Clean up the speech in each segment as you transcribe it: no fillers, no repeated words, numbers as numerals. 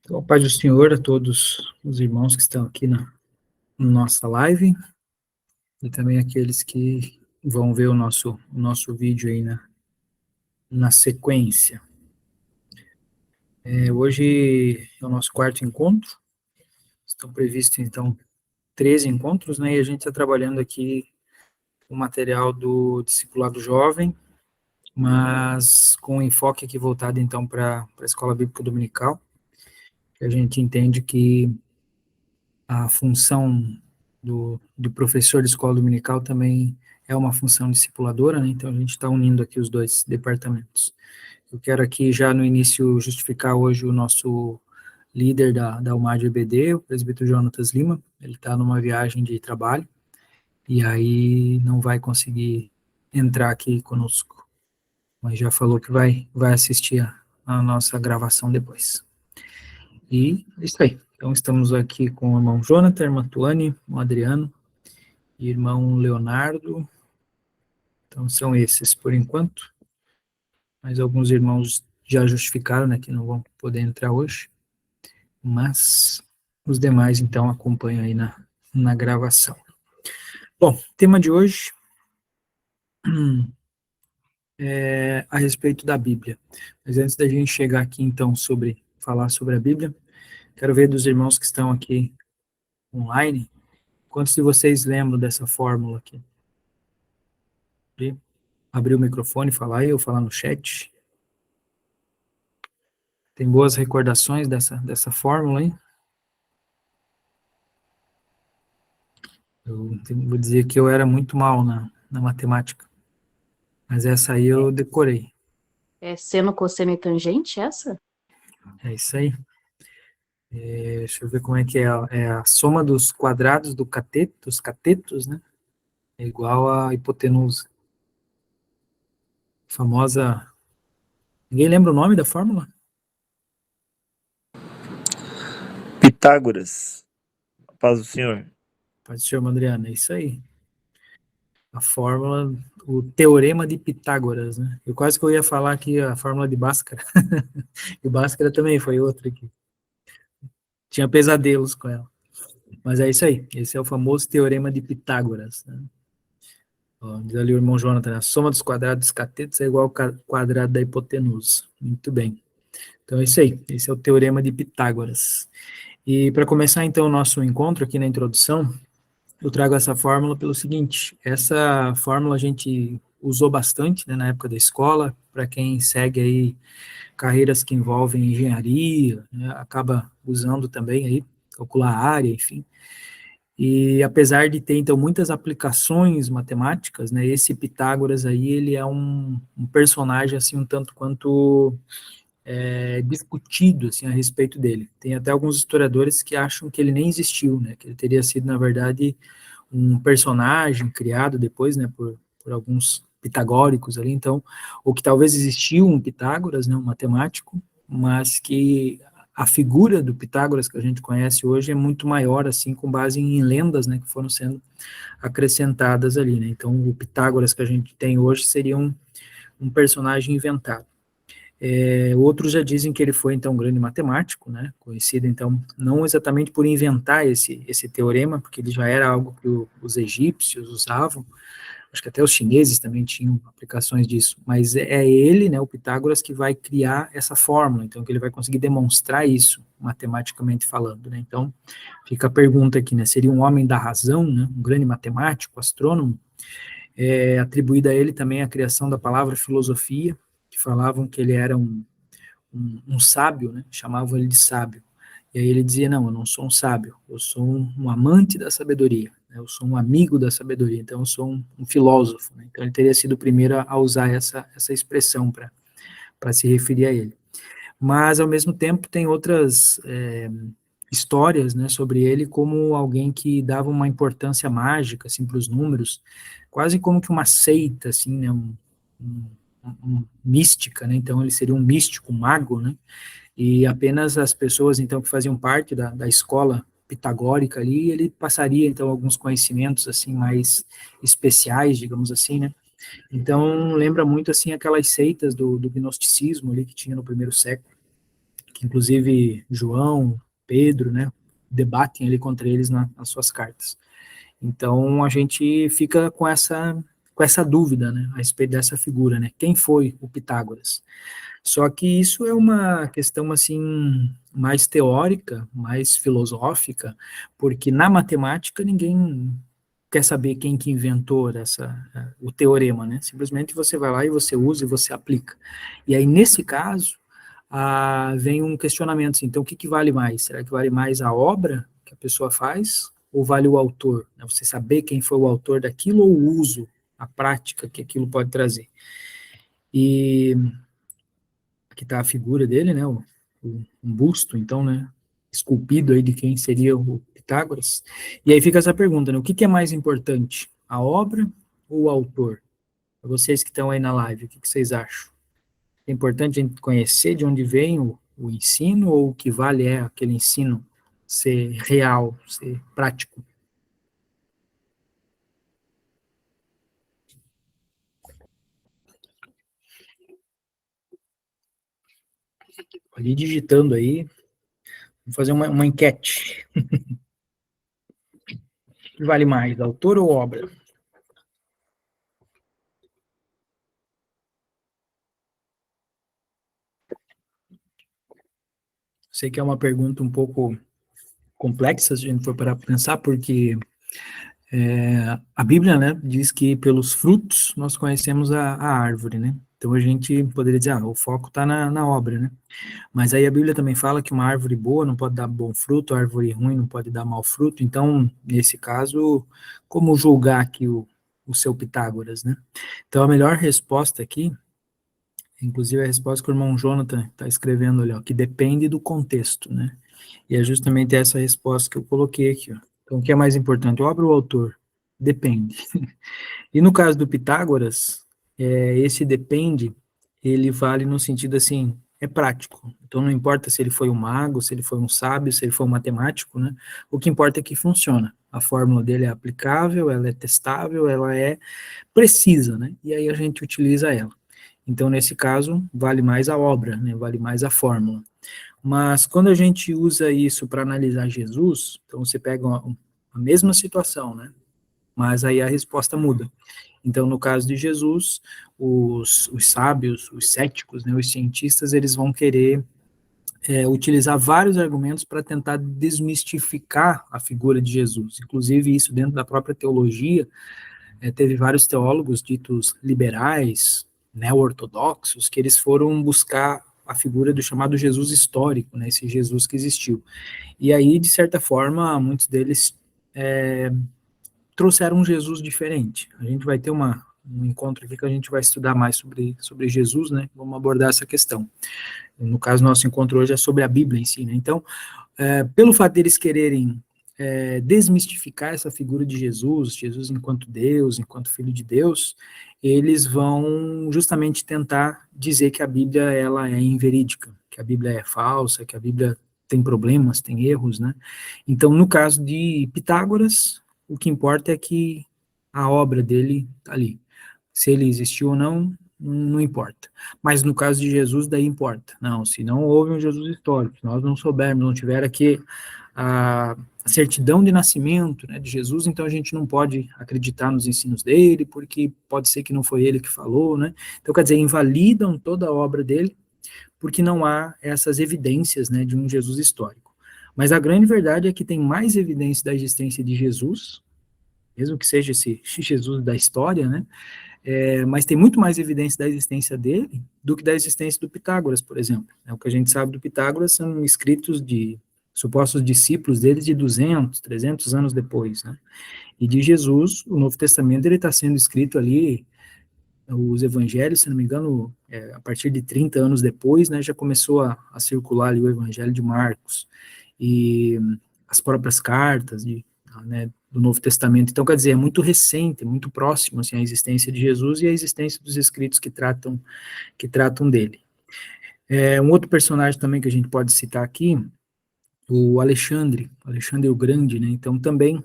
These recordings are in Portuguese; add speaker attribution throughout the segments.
Speaker 1: Então, a paz do Senhor a todos os irmãos que estão aqui na nossa live e também aqueles que vão ver o nosso vídeo aí na sequência. Hoje é o nosso quarto encontro, estão previstos, então, 13 encontros, né, e a gente está trabalhando aqui o material do discipulado jovem, mas com enfoque aqui voltado, então, para a Escola Bíblica Dominical, que a gente entende que a função do professor de escola dominical também é uma função discipuladora, né? Então a gente está unindo aqui os dois departamentos. Eu quero aqui já no início justificar hoje o nosso líder da UMAD EBD, o presbítero Jonatas Lima. Ele está numa viagem de trabalho e aí não vai conseguir entrar aqui conosco, mas já falou que vai assistir a nossa gravação depois. E é isso aí. Então, estamos aqui com o irmão Jonathan, a irmã Tuane, o Adriano e irmão Leonardo. Então, são esses por enquanto. Mas alguns irmãos já justificaram, né, que não vão poder entrar hoje. Mas os demais, então, acompanham aí na gravação. Bom, tema de hoje é a respeito da Bíblia. Mas antes da gente chegar aqui, então, falar sobre a Bíblia, quero ver dos irmãos que estão aqui online, quantos de vocês lembram dessa fórmula aqui? De abrir o microfone, falar aí, ou falar no chat. Tem boas recordações dessa fórmula aí? Vou dizer que eu era muito mal na matemática, mas essa aí eu decorei.
Speaker 2: É seno, cosseno e tangente, essa?
Speaker 1: É isso aí. Deixa eu ver como é que é. É a soma dos quadrados dos catetos, né? É igual a hipotenusa. Famosa. Ninguém lembra o nome da fórmula?
Speaker 3: Pitágoras. Paz do Senhor.
Speaker 1: Pode ser, Adriana, é isso aí. A fórmula, o teorema de Pitágoras, né? Eu quase que eu ia falar aqui a fórmula de Bhaskara. E Bhaskara também foi outra aqui. Tinha pesadelos com ela. Mas é isso aí. Esse é o famoso teorema de Pitágoras, né? Ó, diz ali o irmão Jonathan, a soma dos quadrados dos catetos é igual ao quadrado da hipotenusa. Muito bem. Então é isso aí. Esse é o teorema de Pitágoras. E para começar então o nosso encontro aqui na introdução, eu trago essa fórmula pelo seguinte: essa fórmula a gente usou bastante, né, na época da escola, para quem segue aí carreiras que envolvem engenharia, né, acaba usando também aí, calcular a área, enfim. E apesar de ter, então, muitas aplicações matemáticas, né, esse Pitágoras aí, ele é um personagem, assim, um tanto quanto discutido, assim, a respeito dele. Tem até alguns historiadores que acham que ele nem existiu, né, que ele teria sido, na verdade, um personagem criado depois, né, por alguns pitagóricos ali, então, ou que talvez existiu um Pitágoras, né, um matemático, mas que a figura do Pitágoras que a gente conhece hoje é muito maior, assim, com base em lendas, né, que foram sendo acrescentadas ali, né, então o Pitágoras que a gente tem hoje seria um personagem inventado. Outros já dizem que ele foi, então, um grande matemático, né, conhecido, então, não exatamente por inventar esse teorema, porque ele já era algo que os egípcios usavam, acho que até os chineses também tinham aplicações disso, mas é ele, né, o Pitágoras, que vai criar essa fórmula, então, que ele vai conseguir demonstrar isso, matematicamente falando, né, então, fica a pergunta aqui, né, seria um homem da razão, né, um grande matemático, astrônomo, atribuída a ele também a criação da palavra filosofia, que falavam que ele era um sábio, né, chamavam ele de sábio, e aí ele dizia, não, eu não sou um sábio, eu sou um amante da sabedoria, né, eu sou um amigo da sabedoria, então eu sou um filósofo, né, então ele teria sido o primeiro a usar essa expressão para se referir a ele. Mas, ao mesmo tempo, tem outras histórias, né, sobre ele como alguém que dava uma importância mágica, assim, para os números, quase como que uma seita, assim, né, mística, né, então ele seria um místico, um mago, né, e apenas as pessoas, então, que faziam parte da escola pitagórica ali, ele passaria, então, alguns conhecimentos, assim, mais especiais, digamos assim, né, então lembra muito, assim, aquelas seitas do gnosticismo ali que tinha no primeiro século, que inclusive João, Pedro, né, debatem ali contra eles nas suas cartas. Então, a gente fica com essa dúvida, né, a respeito dessa figura, né, quem foi o Pitágoras? Só que isso é uma questão, assim, mais teórica, mais filosófica, porque na matemática ninguém quer saber quem que inventou o teorema, né? Simplesmente você vai lá e você usa e você aplica. E aí, nesse caso, vem um questionamento, assim, então o que que vale mais? Será que vale mais a obra que a pessoa faz ou vale o autor? Né? Você saber quem foi o autor daquilo ou o uso, a prática que aquilo pode trazer? E aqui está a figura dele, né, um busto, então, né, esculpido aí de quem seria o Pitágoras. E aí fica essa pergunta, né, o que é mais importante, a obra ou o autor? Para vocês que estão aí na live, o que vocês acham? É importante a gente conhecer de onde vem o ensino ou o que vale é aquele ensino ser real, ser prático? Ali digitando aí, vamos fazer uma enquete. O que vale mais, autor ou obra? Sei que é uma pergunta um pouco complexa, se a gente for parar para pensar, porque a Bíblia, né, diz que pelos frutos nós conhecemos a árvore, né? Então a gente poderia dizer, o foco está na obra, né? Mas aí a Bíblia também fala que uma árvore boa não pode dar bom fruto, a árvore ruim não pode dar mau fruto. Então, nesse caso, como julgar aqui o seu Pitágoras, né? Então a melhor resposta aqui, inclusive a resposta que o irmão Jonathan está escrevendo ali, ó, que depende do contexto, né? E é justamente essa resposta que eu coloquei aqui, ó. Então, o que é mais importante, obra ou autor? Depende. E no caso do Pitágoras, esse depende, ele vale no sentido assim, é prático. Então, não importa se ele foi um mago, se ele foi um sábio, se ele foi um matemático, né? O que importa é que funciona. A fórmula dele é aplicável, ela é testável, ela é precisa, né? E aí a gente utiliza ela. Então, nesse caso, vale mais a obra, né? Vale mais a fórmula. Mas quando a gente usa isso para analisar Jesus, então você pega a mesma situação, né? Mas aí a resposta muda. Então, no caso de Jesus, os sábios, os céticos, né, os cientistas, eles vão querer utilizar vários argumentos para tentar desmistificar a figura de Jesus. Inclusive, isso dentro da própria teologia, teve vários teólogos ditos liberais, neo-ortodoxos, que eles foram buscar a figura do chamado Jesus histórico, né, esse Jesus que existiu. E aí, de certa forma, muitos deles trouxeram um Jesus diferente. A gente vai ter um encontro aqui que a gente vai estudar mais sobre Jesus, né, vamos abordar essa questão. No caso, nosso encontro hoje é sobre a Bíblia em si, né, então, pelo fato deles quererem desmistificar essa figura de Jesus, Jesus enquanto Deus, enquanto Filho de Deus, eles vão justamente tentar dizer que a Bíblia ela é inverídica, que a Bíblia é falsa, que a Bíblia tem problemas, tem erros, né? Então, no caso de Pitágoras, o que importa é que a obra dele está ali. Se ele existiu ou não, não importa. Mas no caso de Jesus, daí importa. Não, se não houve um Jesus histórico, se nós não soubermos, não tiver aqui a certidão de nascimento, né, de Jesus, então a gente não pode acreditar nos ensinos dele, porque pode ser que não foi ele que falou, né? Então, quer dizer, invalidam toda a obra dele, porque não há essas evidências, né, de um Jesus histórico. Mas a grande verdade é que tem mais evidência da existência de Jesus, mesmo que seja esse Jesus da história, né? Mas tem muito mais evidência da existência dele do que da existência do Pitágoras, por exemplo. O que a gente sabe do Pitágoras são escritos de supostos discípulos dele de 200, 300 anos depois, né? E de Jesus, o Novo Testamento, ele está sendo escrito ali, os evangelhos, se não me engano, a partir de 30 anos depois, né, já começou a circular ali o evangelho de Marcos, e as próprias cartas né, do Novo Testamento. Então, quer dizer, é muito recente, muito próximo, assim, a existência de Jesus e a existência dos escritos que tratam dele. Um outro personagem também que a gente pode citar aqui, o Alexandre o Grande, né? Então, também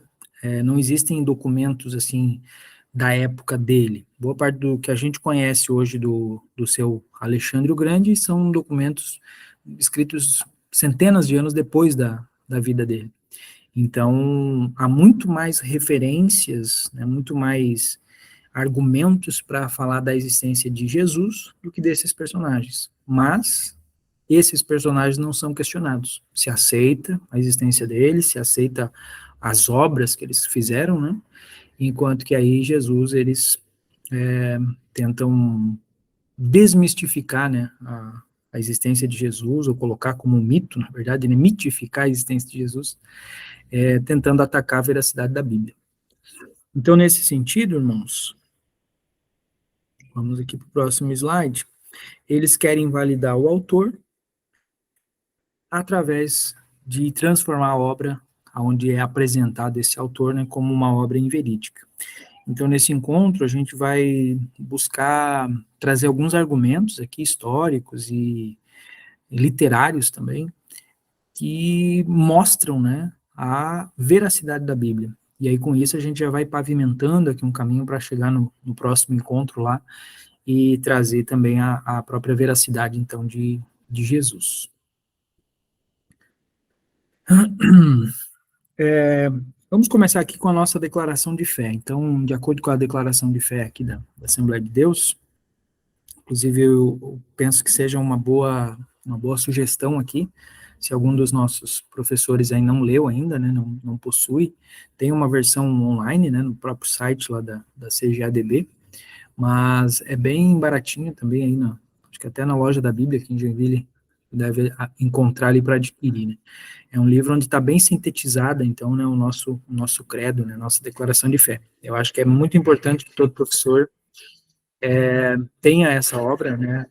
Speaker 1: não existem documentos, assim, da época dele. Boa parte do que a gente conhece hoje do seu Alexandre o Grande são documentos escritos centenas de anos depois da vida dele. Então, há muito mais referências, né, muito mais argumentos para falar da existência de Jesus do que desses personagens. Mas esses personagens não são questionados. Se aceita a existência deles, se aceita as obras que eles fizeram, né? Enquanto que aí Jesus, eles tentam desmistificar, né, a existência de Jesus, ou colocar como um mito, na verdade, né, mitificar a existência de Jesus, tentando atacar a veracidade da Bíblia. Então, nesse sentido, irmãos, vamos aqui para o próximo slide, eles querem validar o autor através de transformar a obra, onde é apresentado esse autor, né, como uma obra inverídica. Então, nesse encontro, a gente vai buscar trazer alguns argumentos aqui, históricos e literários também, que mostram, né, a veracidade da Bíblia. E aí, com isso, a gente já vai pavimentando aqui um caminho para chegar no próximo encontro lá e trazer também a própria veracidade, então, de Jesus. Vamos começar aqui com a nossa declaração de fé. Então, de acordo com a declaração de fé aqui da Assembleia de Deus, inclusive eu penso que seja uma boa sugestão aqui, se algum dos nossos professores aí não leu ainda, né, não possui, tem uma versão online, né, no próprio site lá da CGADB, mas é bem baratinho também aí, acho que até na loja da Bíblia aqui em Joinville deve encontrar ali para adquirir, né. É um livro onde está bem sintetizada, então, né, o nosso credo, né, nossa declaração de fé. Eu acho que é muito importante que todo professor tenha essa obra, né,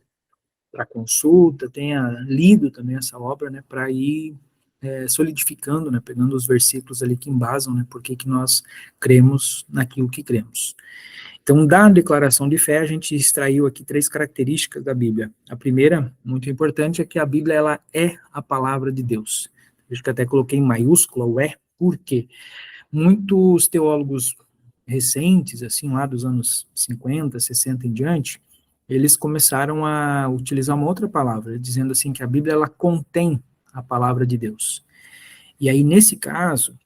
Speaker 1: para consulta, tenha lido também essa obra, né, para ir solidificando, né, pegando os versículos ali que embasam, né, por que nós cremos naquilo que cremos. Então, da declaração de fé, a gente extraiu aqui 3 características da Bíblia. A primeira, muito importante, é que a Bíblia, ela é a palavra de Deus. Vejo que até coloquei em maiúscula o por quê? Muitos teólogos recentes, assim, lá dos anos 50, 60 em diante, eles começaram a utilizar uma outra palavra, dizendo assim que a Bíblia, ela contém a palavra de Deus. E aí, nesse caso,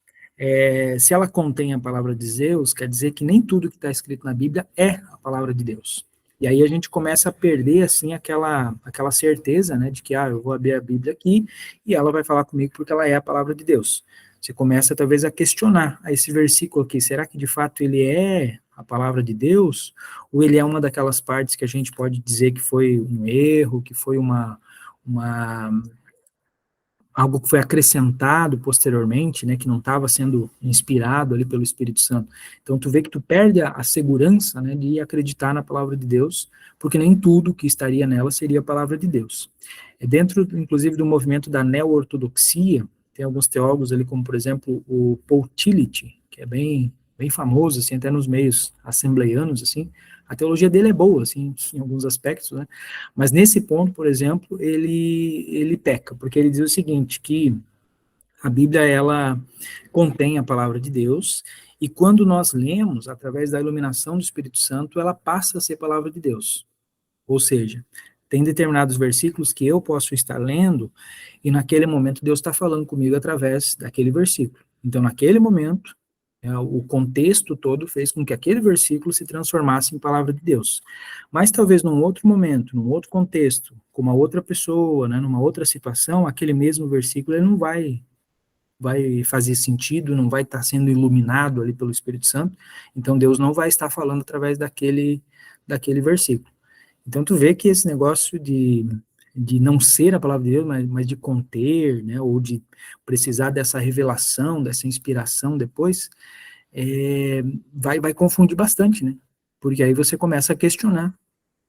Speaker 1: se ela contém a palavra de Deus, quer dizer que nem tudo que está escrito na Bíblia é a palavra de Deus. E aí a gente começa a perder, assim, aquela certeza, né, de que, eu vou abrir a Bíblia aqui e ela vai falar comigo porque ela é a palavra de Deus. Você começa, talvez, a questionar esse versículo aqui, será que, de fato, ele é a palavra de Deus? Ou ele é uma daquelas partes que a gente pode dizer que foi um erro, que foi algo que foi acrescentado posteriormente, né, que não estava sendo inspirado ali pelo Espírito Santo. Então, tu vê que tu perde a segurança, né, de acreditar na palavra de Deus, porque nem tudo que estaria nela seria a palavra de Deus. Dentro, inclusive, do movimento da neo-ortodoxia, tem alguns teólogos ali, como, por exemplo, o Paul Tillich, que é bem famoso, assim, até nos meios assembleianos, assim. A teologia dele é boa, assim, em alguns aspectos, né, mas nesse ponto, por exemplo, ele peca, porque ele diz o seguinte, que a Bíblia, ela contém a palavra de Deus, e quando nós lemos, através da iluminação do Espírito Santo, ela passa a ser palavra de Deus. Ou seja, tem determinados versículos que eu posso estar lendo, e naquele momento Deus está falando comigo através daquele versículo. Então, naquele momento, o contexto todo fez com que aquele versículo se transformasse em palavra de Deus. Mas talvez num outro momento, num outro contexto, com uma outra pessoa, né, numa outra situação, aquele mesmo versículo ele não vai fazer sentido, não vai estar sendo iluminado ali pelo Espírito Santo, então Deus não vai estar falando através daquele versículo. Então tu vê que esse negócio de não ser a palavra de Deus, mas de conter, né, ou de precisar dessa revelação, dessa inspiração depois, vai confundir bastante, né? Porque aí você começa a questionar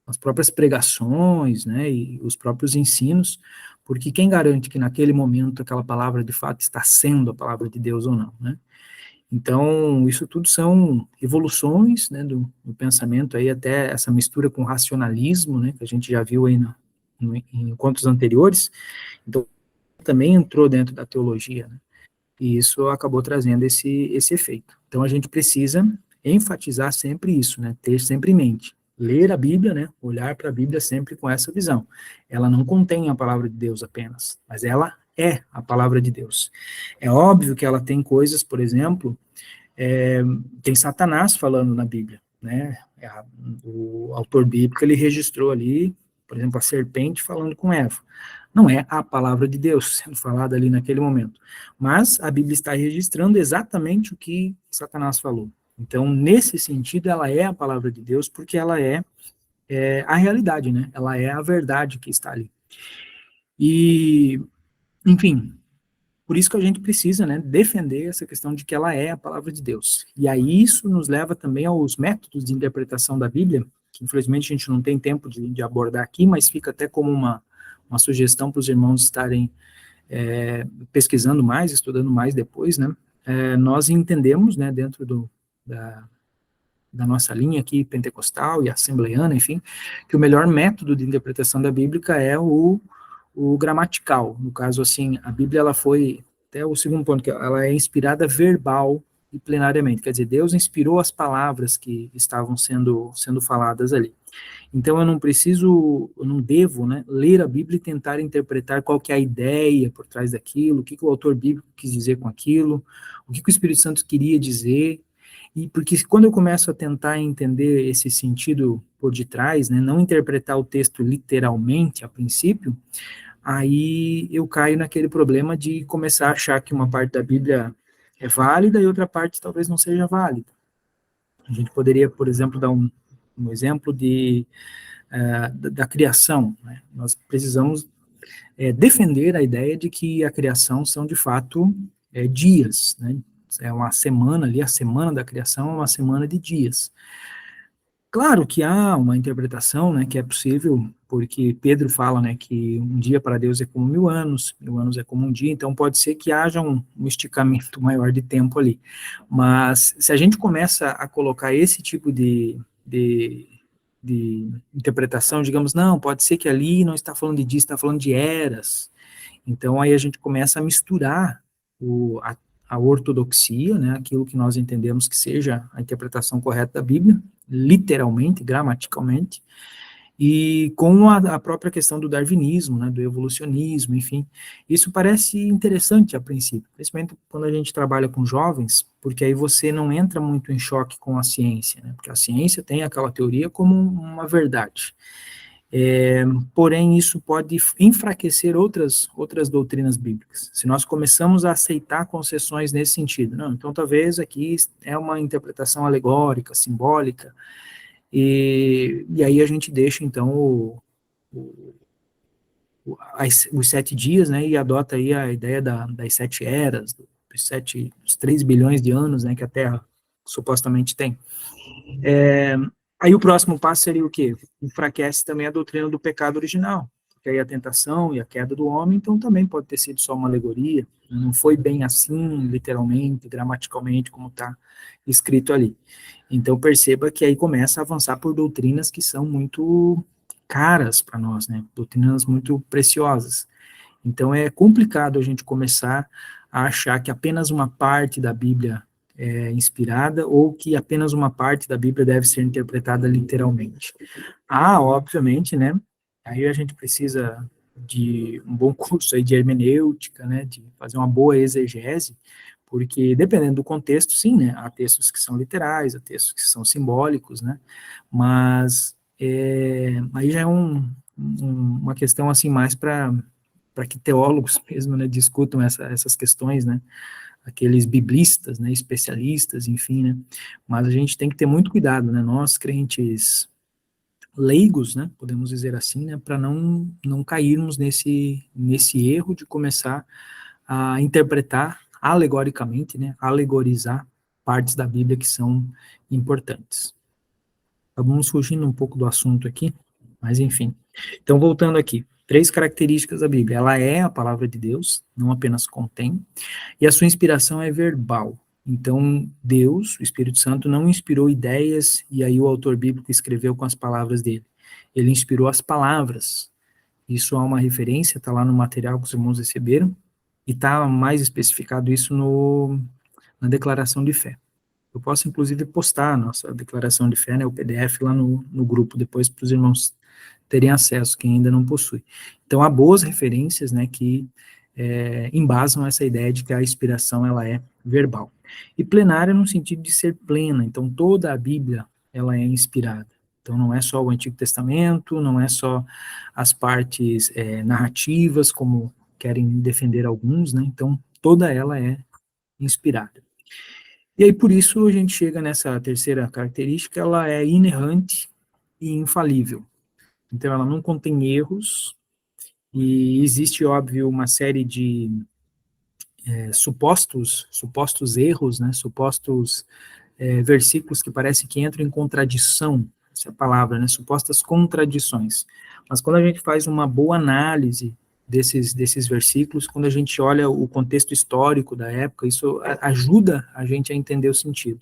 Speaker 1: as próprias pregações, né, e os próprios ensinos, porque quem garante que naquele momento aquela palavra de fato está sendo a palavra de Deus ou não, né? Então, isso tudo são evoluções, né, do pensamento aí, até essa mistura com racionalismo, né, que a gente já viu aí em encontros anteriores, então também entrou dentro da teologia, né, e isso acabou trazendo esse efeito. Então, a gente precisa enfatizar sempre isso, né, ter sempre em mente. ler a Bíblia, né, olhar para a Bíblia sempre com essa visão. Ela não contém a palavra de Deus apenas, mas ela é a palavra de Deus. É óbvio que ela tem coisas, por exemplo, tem Satanás falando na Bíblia, né? O autor bíblico, ele registrou ali, por exemplo, a serpente falando com Eva. Não é a palavra de Deus sendo falada ali naquele momento, mas a Bíblia está registrando exatamente o que Satanás falou. Então, nesse sentido, ela é a palavra de Deus, porque ela é a realidade, né? Ela é a verdade que está ali. E, enfim, por isso que a gente precisa, né, defender essa questão de que ela é a palavra de Deus. E aí isso nos leva também aos métodos de interpretação da Bíblia, que infelizmente a gente não tem tempo de abordar aqui, mas fica até como uma sugestão para os irmãos estarem pesquisando mais, estudando mais depois, né? Nós entendemos, né, dentro da nossa linha aqui, pentecostal e assembleiana, enfim, que o melhor método de interpretação da Bíblia é o gramatical. No caso, assim, a Bíblia, ela foi, até o segundo ponto, que ela é inspirada verbal e plenariamente, quer dizer, Deus inspirou as palavras que estavam sendo faladas ali. Então, eu não devo, né, ler a Bíblia e tentar interpretar qual que é a ideia por trás daquilo, o que o autor bíblico quis dizer com aquilo, o que o Espírito Santo queria dizer, e porque quando eu começo a tentar entender esse sentido por detrás, né, não interpretar o texto literalmente a princípio, aí eu caio naquele problema de começar a achar que uma parte da Bíblia é válida e outra parte talvez não seja válida. A gente poderia, por exemplo, dar um exemplo da criação, né? Nós precisamos defender a ideia de que a criação são, de fato, dias, né? É uma semana ali, a semana da criação é uma semana de dias. Claro que há uma interpretação, né, que é possível, porque Pedro fala, né, que um dia para Deus é como 1000 anos é como um dia, então pode ser que haja um esticamento maior de tempo ali. Mas se a gente começa a colocar esse tipo de interpretação, digamos, não, pode ser que ali não está falando de dias, está falando de eras. Então aí a gente começa a misturar a ortodoxia, né, aquilo que nós entendemos que seja a interpretação correta da Bíblia, literalmente, gramaticalmente, e com a própria questão do darwinismo, né, do evolucionismo, enfim. Isso parece interessante a princípio, principalmente quando a gente trabalha com jovens, porque aí você não entra muito em choque com a ciência, né, porque a ciência tem aquela teoria como uma verdade. Porém, isso pode enfraquecer outras doutrinas bíblicas. Se nós começamos a aceitar concessões nesse sentido, não, então talvez aqui é uma interpretação alegórica, simbólica, e aí a gente deixa, então, os 7 dias, né, e adota aí a ideia das 7 eras, dos 3 bilhões de anos, né, que a Terra supostamente tem. Aí o próximo passo seria o quê? Enfraquece também a doutrina do pecado original, porque aí a tentação e a queda do homem, então também pode ter sido só uma alegoria, não foi bem assim, literalmente, gramaticalmente, como está escrito ali. Então perceba que aí começa a avançar por doutrinas que são muito caras para nós, né? Doutrinas muito preciosas. Então é complicado a gente começar a achar que apenas uma parte da Bíblia é inspirada ou que apenas uma parte da Bíblia deve ser interpretada literalmente. Obviamente, né? Aí a gente precisa de um bom curso aí de hermenêutica, né? De fazer uma boa exegese, porque dependendo do contexto, sim, né? Há textos que são literais, há textos que são simbólicos, né? Mas aí já é uma questão assim mais para que teólogos mesmo, né, discutam essas questões, né, aqueles biblistas, né, especialistas, enfim, né, mas a gente tem que ter muito cuidado, né, nós crentes leigos, né, podemos dizer assim, né, para não cairmos nesse erro de começar a interpretar alegoricamente, né, alegorizar partes da Bíblia que são importantes. Vamos fugindo um pouco do assunto aqui, mas enfim. Então, voltando aqui, 3 características da Bíblia. Ela é a palavra de Deus, não apenas contém, e a sua inspiração é verbal. Então, Deus, o Espírito Santo, não inspirou ideias e aí o autor bíblico escreveu com as palavras dele. Ele inspirou as palavras. Isso há uma referência, está lá no material que os irmãos receberam, e está mais especificado isso na declaração de fé. Eu posso, inclusive, postar a nossa declaração de fé, né, o PDF lá no grupo, depois para os irmãos terem acesso, quem ainda não possui. Então, há boas referências, né, que embasam essa ideia de que a inspiração, ela é verbal. E plenária no sentido de ser plena, então toda a Bíblia, ela é inspirada. Então, não é só o Antigo Testamento, não é só as partes narrativas, como querem defender alguns, né, então toda ela é inspirada. E aí, por isso, a gente chega nessa terceira característica, ela é inerrante e infalível. Então, ela não contém erros, e existe, óbvio, uma série de supostos erros, né, supostos versículos que parece que entram em contradição, essa é a palavra, né, supostas contradições. Mas quando a gente faz uma boa análise desses versículos, quando a gente olha o contexto histórico da época, isso ajuda a gente a entender o sentido.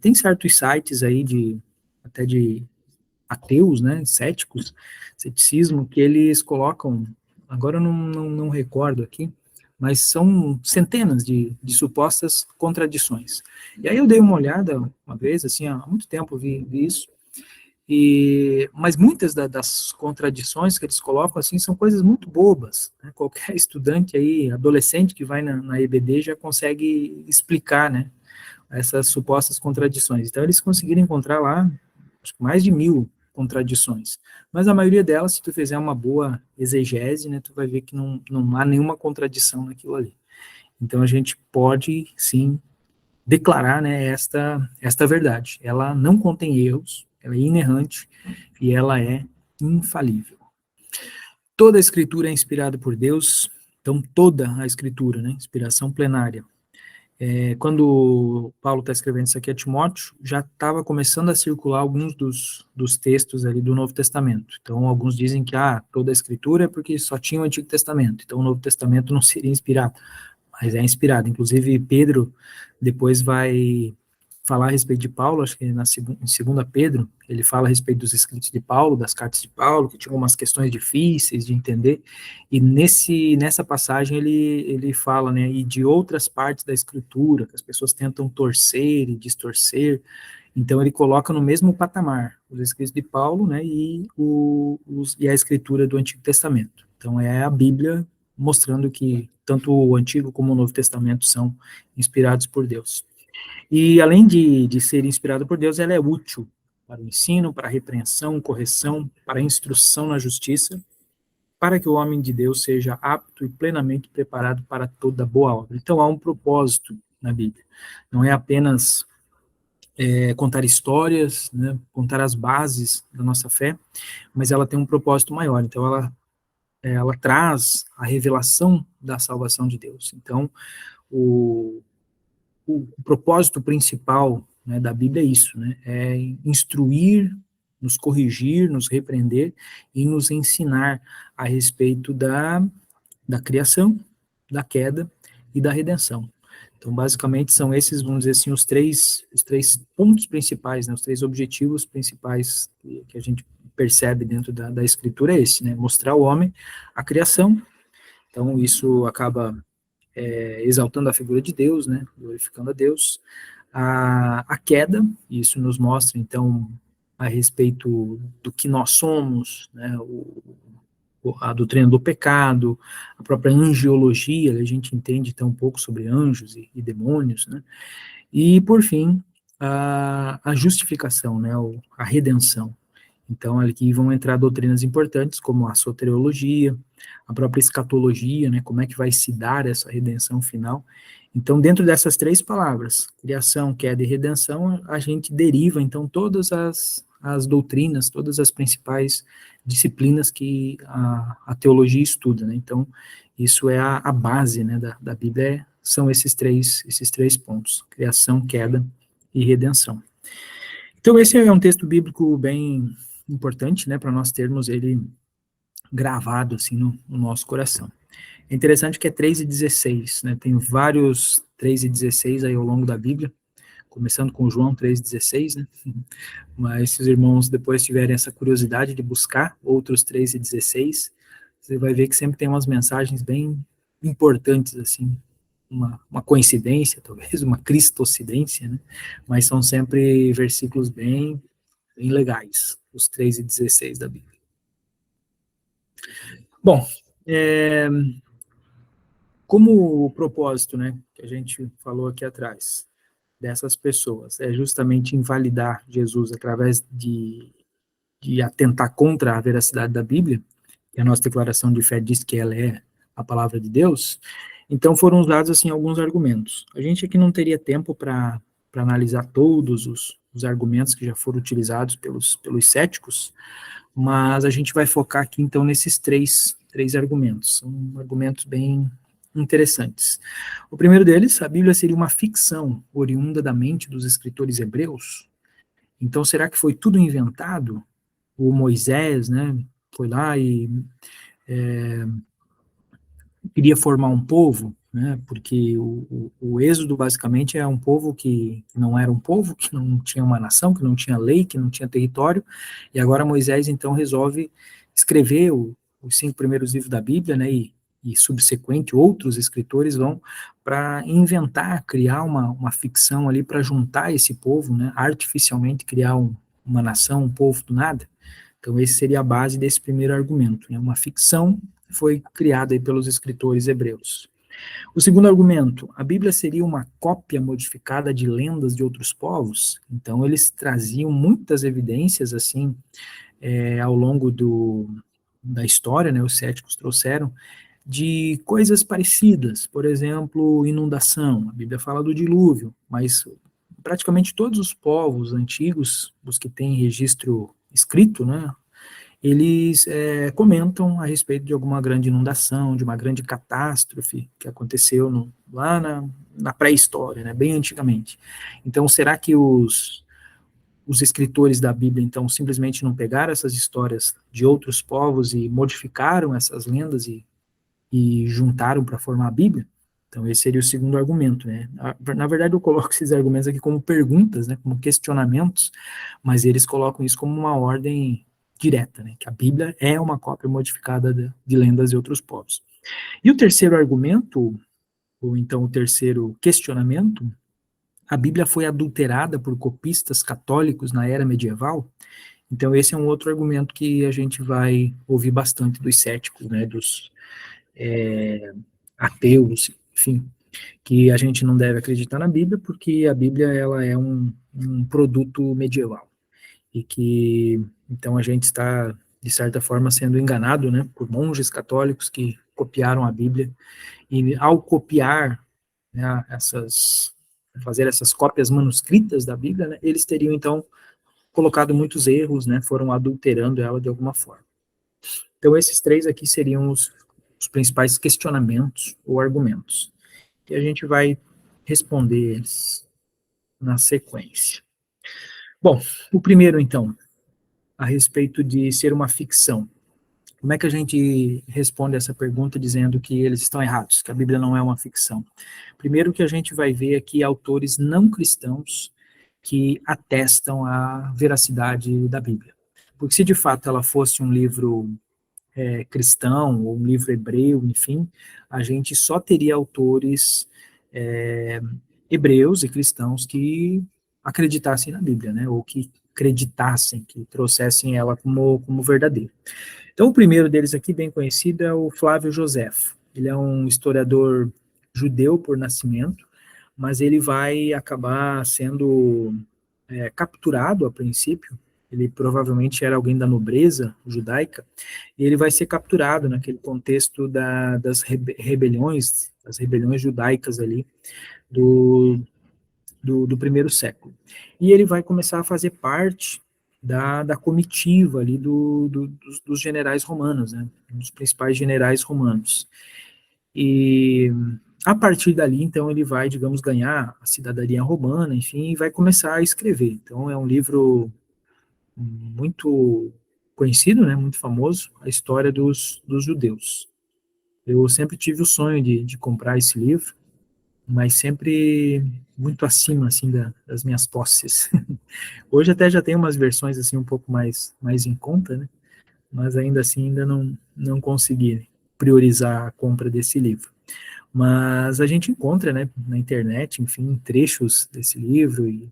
Speaker 1: Tem certos sites aí até de ateus, né, céticos, ceticismo, que eles colocam, agora eu não recordo aqui, mas são centenas de supostas contradições. E aí eu dei uma olhada uma vez, assim, há muito tempo vi isso, mas muitas das contradições que eles colocam, assim, são coisas muito bobas, né? Qualquer estudante aí, adolescente que vai na EBD já consegue explicar, né, essas supostas contradições. Então eles conseguiram encontrar lá, acho que mais de 1000 contradições. Mas a maioria delas, se tu fizer uma boa exegese, né, tu vai ver que não há nenhuma contradição naquilo ali. Então a gente pode, sim, declarar, né, esta verdade. Ela não contém erros, ela é inerrante e ela é infalível. Toda a escritura é inspirada por Deus, então toda a escritura, né, inspiração plenária. Quando Paulo está escrevendo isso aqui a Timóteo, já estava começando a circular alguns dos textos ali do Novo Testamento. Então, alguns dizem que toda a Escritura é porque só tinha o Antigo Testamento, então o Novo Testamento não seria inspirado, mas é inspirado. Inclusive, Pedro depois vai falar a respeito de Paulo, acho que em 2 Pedro, ele fala a respeito dos escritos de Paulo, das cartas de Paulo, que tinham umas questões difíceis de entender, e nessa passagem ele fala, né, e de outras partes da escritura, que as pessoas tentam torcer e distorcer, então ele coloca no mesmo patamar os escritos de Paulo, né, e a escritura do Antigo Testamento. Então é a Bíblia mostrando que tanto o Antigo como o Novo Testamento são inspirados por Deus. E além de ser inspirada por Deus, ela é útil para o ensino, para a repreensão, correção, para a instrução na justiça, para que o homem de Deus seja apto e plenamente preparado para toda boa obra. Então há um propósito na Bíblia. Não é apenas contar histórias, né, contar as bases da nossa fé, mas ela tem um propósito maior. Então ela traz a revelação da salvação de Deus. Então o propósito principal, né, da Bíblia é isso, né, é instruir, nos corrigir, nos repreender e nos ensinar a respeito da criação, da queda e da redenção. Então, basicamente, são esses, vamos dizer assim, os três pontos principais, né, os três objetivos principais que a gente percebe dentro da Escritura é esse, né, mostrar ao homem a criação. Então, isso acaba exaltando a figura de Deus, né, glorificando a Deus, a queda, isso nos mostra, então, a respeito do que nós somos, né, a doutrina do pecado, a própria angiologia, a gente entende então um pouco sobre anjos e demônios, né, e, por fim, a justificação, né, a redenção. Então, aqui vão entrar doutrinas importantes, como a soteriologia, a própria escatologia, né, como é que vai se dar essa redenção final. Então, dentro dessas três palavras, criação, queda e redenção, a gente deriva, então, todas as doutrinas, todas as principais disciplinas que a teologia estuda, né. Então, isso é a base, né, da Bíblia, são esses três pontos, criação, queda e redenção. Então, esse é um texto bíblico bem importante, né, para nós termos ele gravado, assim, no nosso coração. É interessante que é 3:16, né, tem vários 3:16 aí ao longo da Bíblia, começando com João 3:16, né, mas se os irmãos depois tiverem essa curiosidade de buscar outros 3:16, você vai ver que sempre tem umas mensagens bem importantes, assim, uma coincidência, talvez, uma cristocidência, né? Mas são sempre versículos bem legais, os 3 e 16 da Bíblia. Bom, como o propósito, né, que a gente falou aqui atrás, dessas pessoas, é justamente invalidar Jesus através de atentar contra a veracidade da Bíblia, que a nossa declaração de fé diz que ela é a palavra de Deus, então foram usados, assim, alguns argumentos. A gente aqui não teria tempo para analisar todos os argumentos que já foram utilizados pelos céticos, mas a gente vai focar aqui, então, nesses três argumentos. São argumentos bem interessantes. O primeiro deles, a Bíblia seria uma ficção oriunda da mente dos escritores hebreus? Então, será que foi tudo inventado? O Moisés, né, foi lá e queria formar um povo, né, porque o Êxodo basicamente é um povo que não era um povo, que não tinha uma nação, que não tinha lei, que não tinha território, e agora Moisés então resolve escrever os 5 primeiros livros da Bíblia, né, e subsequente outros escritores vão para inventar, criar uma ficção ali para juntar esse povo, né, artificialmente criar uma nação, um povo do nada. Então, esse seria a base desse primeiro argumento, né? Uma ficção foi criada aí pelos escritores hebreus. O segundo argumento, a Bíblia seria uma cópia modificada de lendas de outros povos? Então, eles traziam muitas evidências, assim, ao longo da história, né? Os céticos trouxeram, de coisas parecidas, por exemplo, inundação. A Bíblia fala do dilúvio, mas praticamente todos os povos antigos, os que têm registro escrito, né, eles comentam a respeito de alguma grande inundação, de uma grande catástrofe que aconteceu lá na pré-história, né, bem antigamente. Então, será que os escritores da Bíblia, então, simplesmente não pegaram essas histórias de outros povos e modificaram essas lendas e juntaram para formar a Bíblia? Então, esse seria o segundo argumento, né? Na verdade, eu coloco esses argumentos aqui como perguntas, né, como questionamentos, mas eles colocam isso como uma ordem direta, né, que a Bíblia é uma cópia modificada de lendas de outros povos. E o terceiro argumento, ou então o terceiro questionamento, a Bíblia foi adulterada por copistas católicos na era medieval? Então, esse é um outro argumento que a gente vai ouvir bastante dos céticos, né, dos ateus, enfim, que a gente não deve acreditar na Bíblia, porque a Bíblia ela é um produto medieval, e que, então, a gente está, de certa forma, sendo enganado, né, por monges católicos que copiaram a Bíblia, e ao copiar, né, fazer essas cópias manuscritas da Bíblia, né, eles teriam, então, colocado muitos erros, né, foram adulterando ela de alguma forma. Então, esses três aqui seriam os principais questionamentos ou argumentos, que a gente vai responder eles na sequência. Bom, o primeiro, então, a respeito de ser uma ficção. Como é que a gente responde essa pergunta dizendo que eles estão errados, que a Bíblia não é uma ficção? Primeiro que a gente vai ver aqui autores não cristãos que atestam a veracidade da Bíblia. Porque se de fato ela fosse um livro cristão, ou um livro hebreu, enfim, a gente só teria autores hebreus e cristãos que acreditassem na Bíblia, né, ou que acreditassem, que trouxessem ela como verdadeira. Então, o primeiro deles aqui, bem conhecido, é o Flávio Joséfo. Ele é um historiador judeu por nascimento, mas ele vai acabar sendo capturado a princípio. Ele provavelmente era alguém da nobreza judaica, e ele vai ser capturado naquele contexto das rebeliões, das rebeliões judaicas ali do primeiro século. E ele vai começar a fazer parte da comitiva ali dos generais romanos, né, dos principais generais romanos. E a partir dali, então, ele vai, digamos, ganhar a cidadania romana, enfim, e vai começar a escrever. Então, é um livro muito conhecido, né, muito famoso, a história dos judeus. Eu sempre tive o sonho de comprar esse livro, mas sempre muito acima, assim, das minhas posses. Hoje até já tem umas versões, assim, um pouco mais em conta, né, mas ainda assim, ainda não consegui priorizar a compra desse livro. Mas a gente encontra, né, na internet, enfim, trechos desse livro e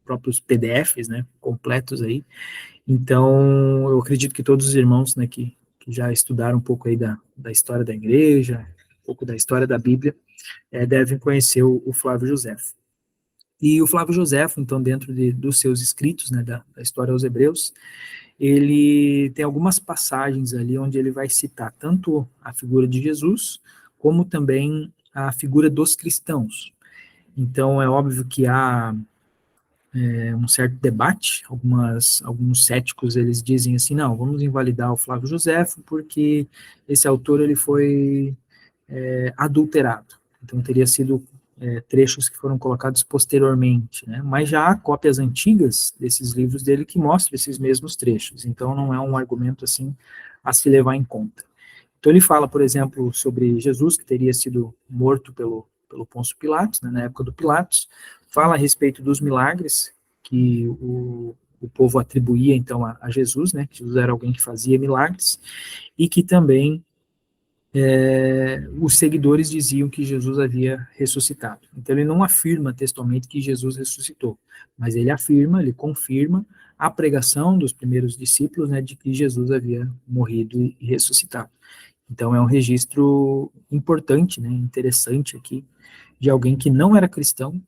Speaker 1: próprios PDFs, né, completos aí. Então, eu acredito que todos os irmãos, né, que já estudaram um pouco aí da história da igreja, um pouco da história da Bíblia, devem conhecer o Flávio Josefo. E o Flávio Josefo, então, dentro dos seus escritos, né, da história aos Hebreus, ele tem algumas passagens ali onde ele vai citar tanto a figura de Jesus, como também a figura dos cristãos. Então, é óbvio que há um certo debate, alguns céticos, eles dizem assim, não, vamos invalidar o Flávio Josefo, porque esse autor, ele foi adulterado. Então, teria sido trechos que foram colocados posteriormente, né? Mas já há cópias antigas desses livros dele que mostram esses mesmos trechos, então não é um argumento, assim, a se levar em conta. Então, ele fala, por exemplo, sobre Jesus, que teria sido morto pelo Pôncio Pilatos, né, na época do Pilatos, fala a respeito dos milagres que o povo atribuía, então, a Jesus, né, que Jesus era alguém que fazia milagres, e que também os seguidores diziam que Jesus havia ressuscitado. Então, ele não afirma textualmente que Jesus ressuscitou, mas ele afirma, ele confirma a pregação dos primeiros discípulos, né, de que Jesus havia morrido e ressuscitado. Então, é um registro importante, né, interessante aqui, de alguém que não era cristão,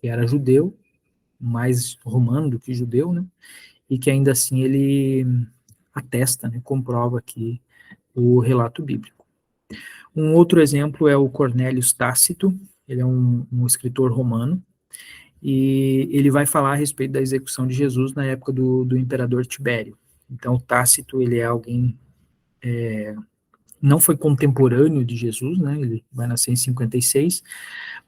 Speaker 1: que era judeu, mais romano do que judeu, né, e que ainda assim ele atesta, né, comprova aqui o relato bíblico. Um outro exemplo é o Cornélius Tácito, ele é um escritor romano, e ele vai falar a respeito da execução de Jesus na época do imperador Tibério. Então, Tácito, ele é alguém, não foi contemporâneo de Jesus, né, ele vai nascer em 56,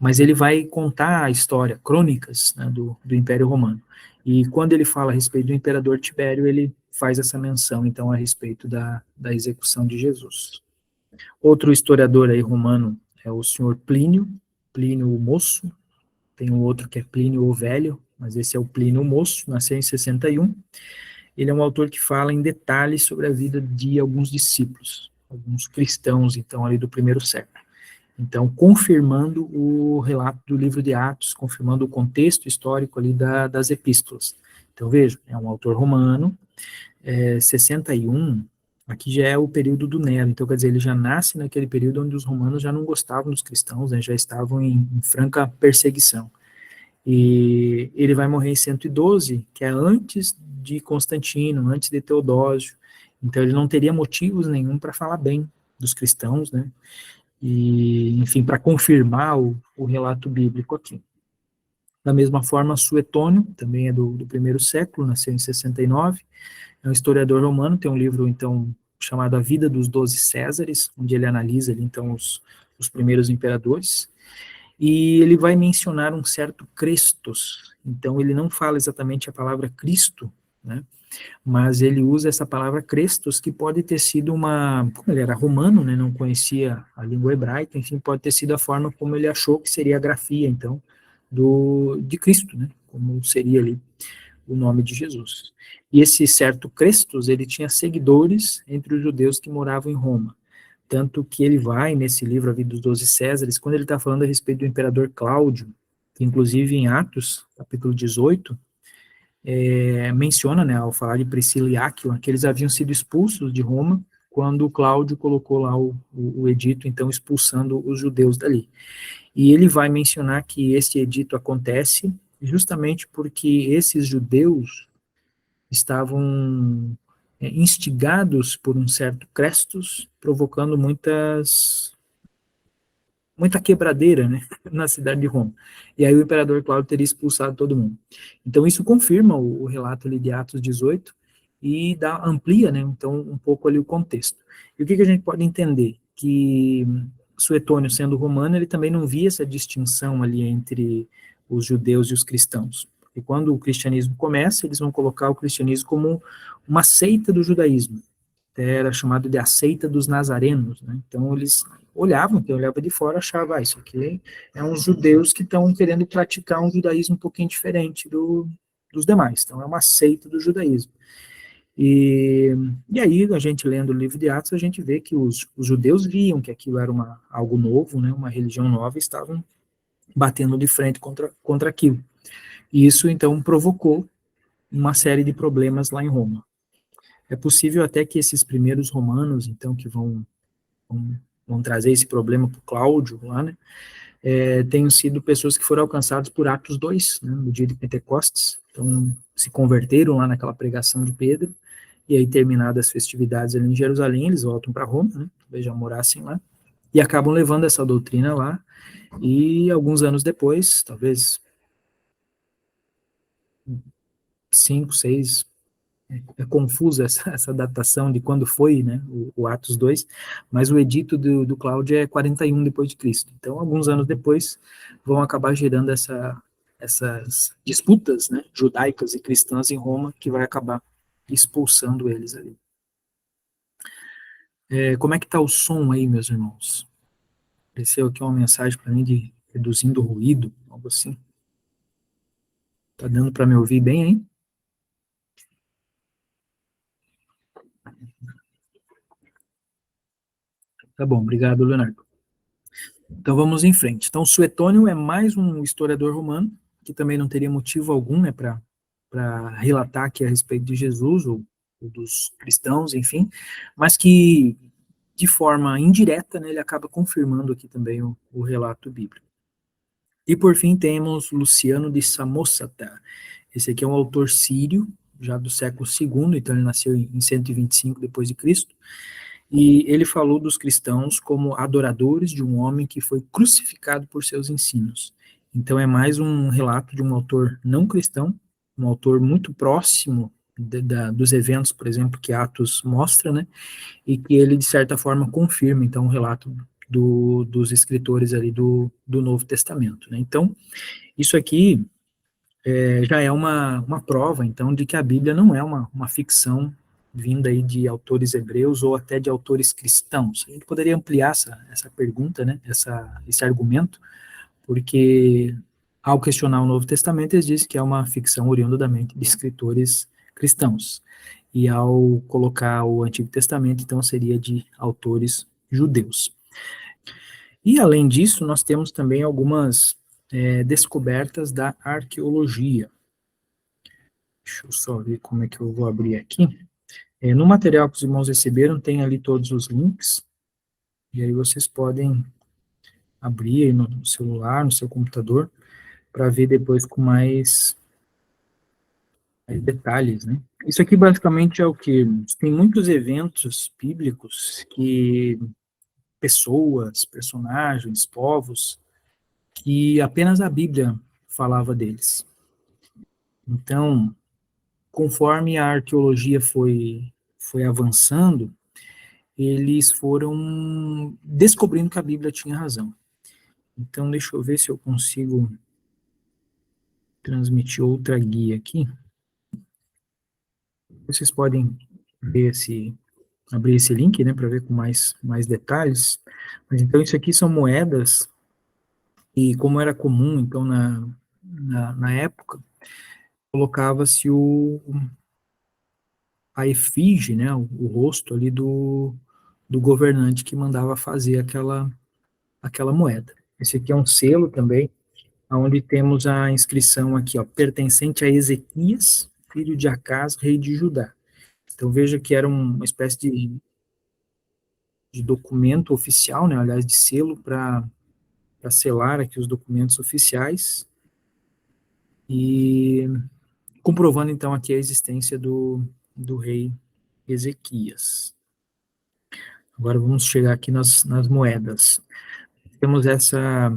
Speaker 1: mas ele vai contar a história, crônicas, né, do Império Romano. E quando ele fala a respeito do imperador Tibério, ele faz essa menção, então, a respeito da execução de Jesus. Outro historiador aí romano é o senhor Plínio, Plínio o Moço, tem um outro que é Plínio o Velho, mas esse é o Plínio o Moço, nasceu em 61. Ele é um autor que fala em detalhes sobre a vida de alguns discípulos, alguns cristãos, então, ali do primeiro século. Então, confirmando o relato do livro de Atos, confirmando o contexto histórico ali das epístolas. Então, veja, é um autor romano, 61, aqui já é o período do Nero, então, quer dizer, ele já nasce naquele período onde os romanos já não gostavam dos cristãos, né, já estavam em franca perseguição. E ele vai morrer em 112, que é antes de Constantino, antes de Teodósio, então ele não teria motivos nenhum para falar bem dos cristãos, né, e, enfim, para confirmar o relato bíblico aqui. Da mesma forma, Suetônio, também é do primeiro século, nasceu em 69, é um historiador romano, tem um livro, então, chamado A Vida dos 12 Césares, onde ele analisa, ali, então, os primeiros imperadores, e ele vai mencionar um certo Crestos, então ele não fala exatamente a palavra Cristo, né, mas ele usa essa palavra Crestos, que pode ter sido como ele era romano, né, não conhecia a língua hebraica, enfim, pode ter sido a forma como ele achou que seria a grafia, então, de Cristo, né, como seria ali o nome de Jesus. E esse certo Crestos, ele tinha seguidores entre os judeus que moravam em Roma, tanto que ele vai, nesse livro, A Vida dos 12 Césares, quando ele está falando a respeito do imperador Cláudio, que inclusive em Atos, capítulo 18, menciona, né, ao falar de Priscila e Áquila, que eles haviam sido expulsos de Roma quando Cláudio colocou lá o edito, então, expulsando os judeus dali. E ele vai mencionar que esse edito acontece justamente porque esses judeus estavam instigados por um certo Crestos, provocando muita quebradeira, né, na cidade de Roma. E aí o imperador Cláudio teria expulsado todo mundo. Então isso confirma o relato ali de Atos 18 e amplia, né, então um pouco ali o contexto. E o que a gente pode entender? Que Suetônio, sendo romano, ele também não via essa distinção ali entre os judeus e os cristãos. E quando o cristianismo começa, eles vão colocar o cristianismo como uma seita do judaísmo. Era chamado de a seita dos nazarenos, né? Então eles olhavam, quem olhava de fora achava, isso aqui é uns judeus que estão querendo praticar um judaísmo um pouquinho diferente dos demais, então é uma seita do judaísmo. E aí, a gente lendo o livro de Atos, a gente vê que os judeus viam que aquilo era algo novo, né, uma religião nova, e estavam batendo de frente contra aquilo. E isso, então, provocou uma série de problemas lá em Roma. É possível até que esses primeiros romanos, então, que vão trazer esse problema para o Cláudio lá, né, tenham sido pessoas que foram alcançadas por Atos 2, né, no dia de Pentecostes. Então, se converteram lá naquela pregação de Pedro, e aí, terminadas as festividades ali em Jerusalém, eles voltam para Roma, né, talvez já morassem lá, e acabam levando essa doutrina lá, e alguns anos depois, talvez 5, 6, é confusa essa datação de quando foi, né, o Atos 2, mas o edito do Cláudio é 41 depois de Cristo. Então, alguns anos depois, vão acabar gerando essas disputas, né, judaicas e cristãs em Roma, que vai acabar expulsando eles ali. Como é que está o som aí, meus irmãos? Apareceu aqui uma mensagem para mim de reduzindo o ruído, algo assim. Tá dando para me ouvir bem, hein? Tá bom, obrigado, Leonardo. Então vamos em frente. Então, Suetônio é mais um historiador romano, que também não teria motivo algum, né, para relatar aqui a respeito de Jesus, ou dos cristãos, enfim, mas que, de forma indireta, né, ele acaba confirmando aqui também o relato bíblico. E, por fim, temos Luciano de Samosata. Esse aqui é um autor sírio, já do século II, então ele nasceu em 125 depois de Cristo, e ele falou dos cristãos como adoradores de um homem que foi crucificado por seus ensinos. Então é mais um relato de um autor não cristão, um autor muito próximo dos eventos, por exemplo, que Atos mostra, né? E que ele, de certa forma, confirma, então, o relato dos escritores ali do Novo Testamento, né? Então, isso aqui já é uma prova, então, de que a Bíblia não é uma ficção vinda aí de autores hebreus ou até de autores cristãos. A gente poderia ampliar essa pergunta, né, esse argumento, porque ao questionar o Novo Testamento, eles dizem que é uma ficção oriunda da mente de escritores cristãos. E ao colocar o Antigo Testamento, então, seria de autores judeus. E, além disso, nós temos também algumas descobertas da arqueologia. Deixa eu só ver como é que eu vou abrir aqui. No material que os irmãos receberam, tem ali todos os links, e aí vocês podem abrir aí no celular, no seu computador, para ver depois com mais detalhes, né? Isso aqui basicamente é o que? Tem muitos eventos bíblicos que pessoas, personagens, povos, que apenas a Bíblia falava deles. Então, conforme a arqueologia foi avançando, eles foram descobrindo que a Bíblia tinha razão. Então, deixa eu ver se eu consigo transmitir outra guia aqui. Vocês podem ver abrir esse link, né, para ver com mais detalhes. Mas, então, isso aqui são moedas, e como era comum, então, na época, colocava-se a efígie, né, o rosto ali do governante que mandava fazer aquela moeda. Esse aqui é um selo também, onde temos a inscrição aqui, ó, pertencente a Ezequias, filho de Acás, rei de Judá. Então veja que era uma espécie de documento oficial, né, aliás, de selo para selar aqui os documentos oficiais, e comprovando então aqui a existência do rei Ezequias. Agora vamos chegar aqui nas moedas. Temos essa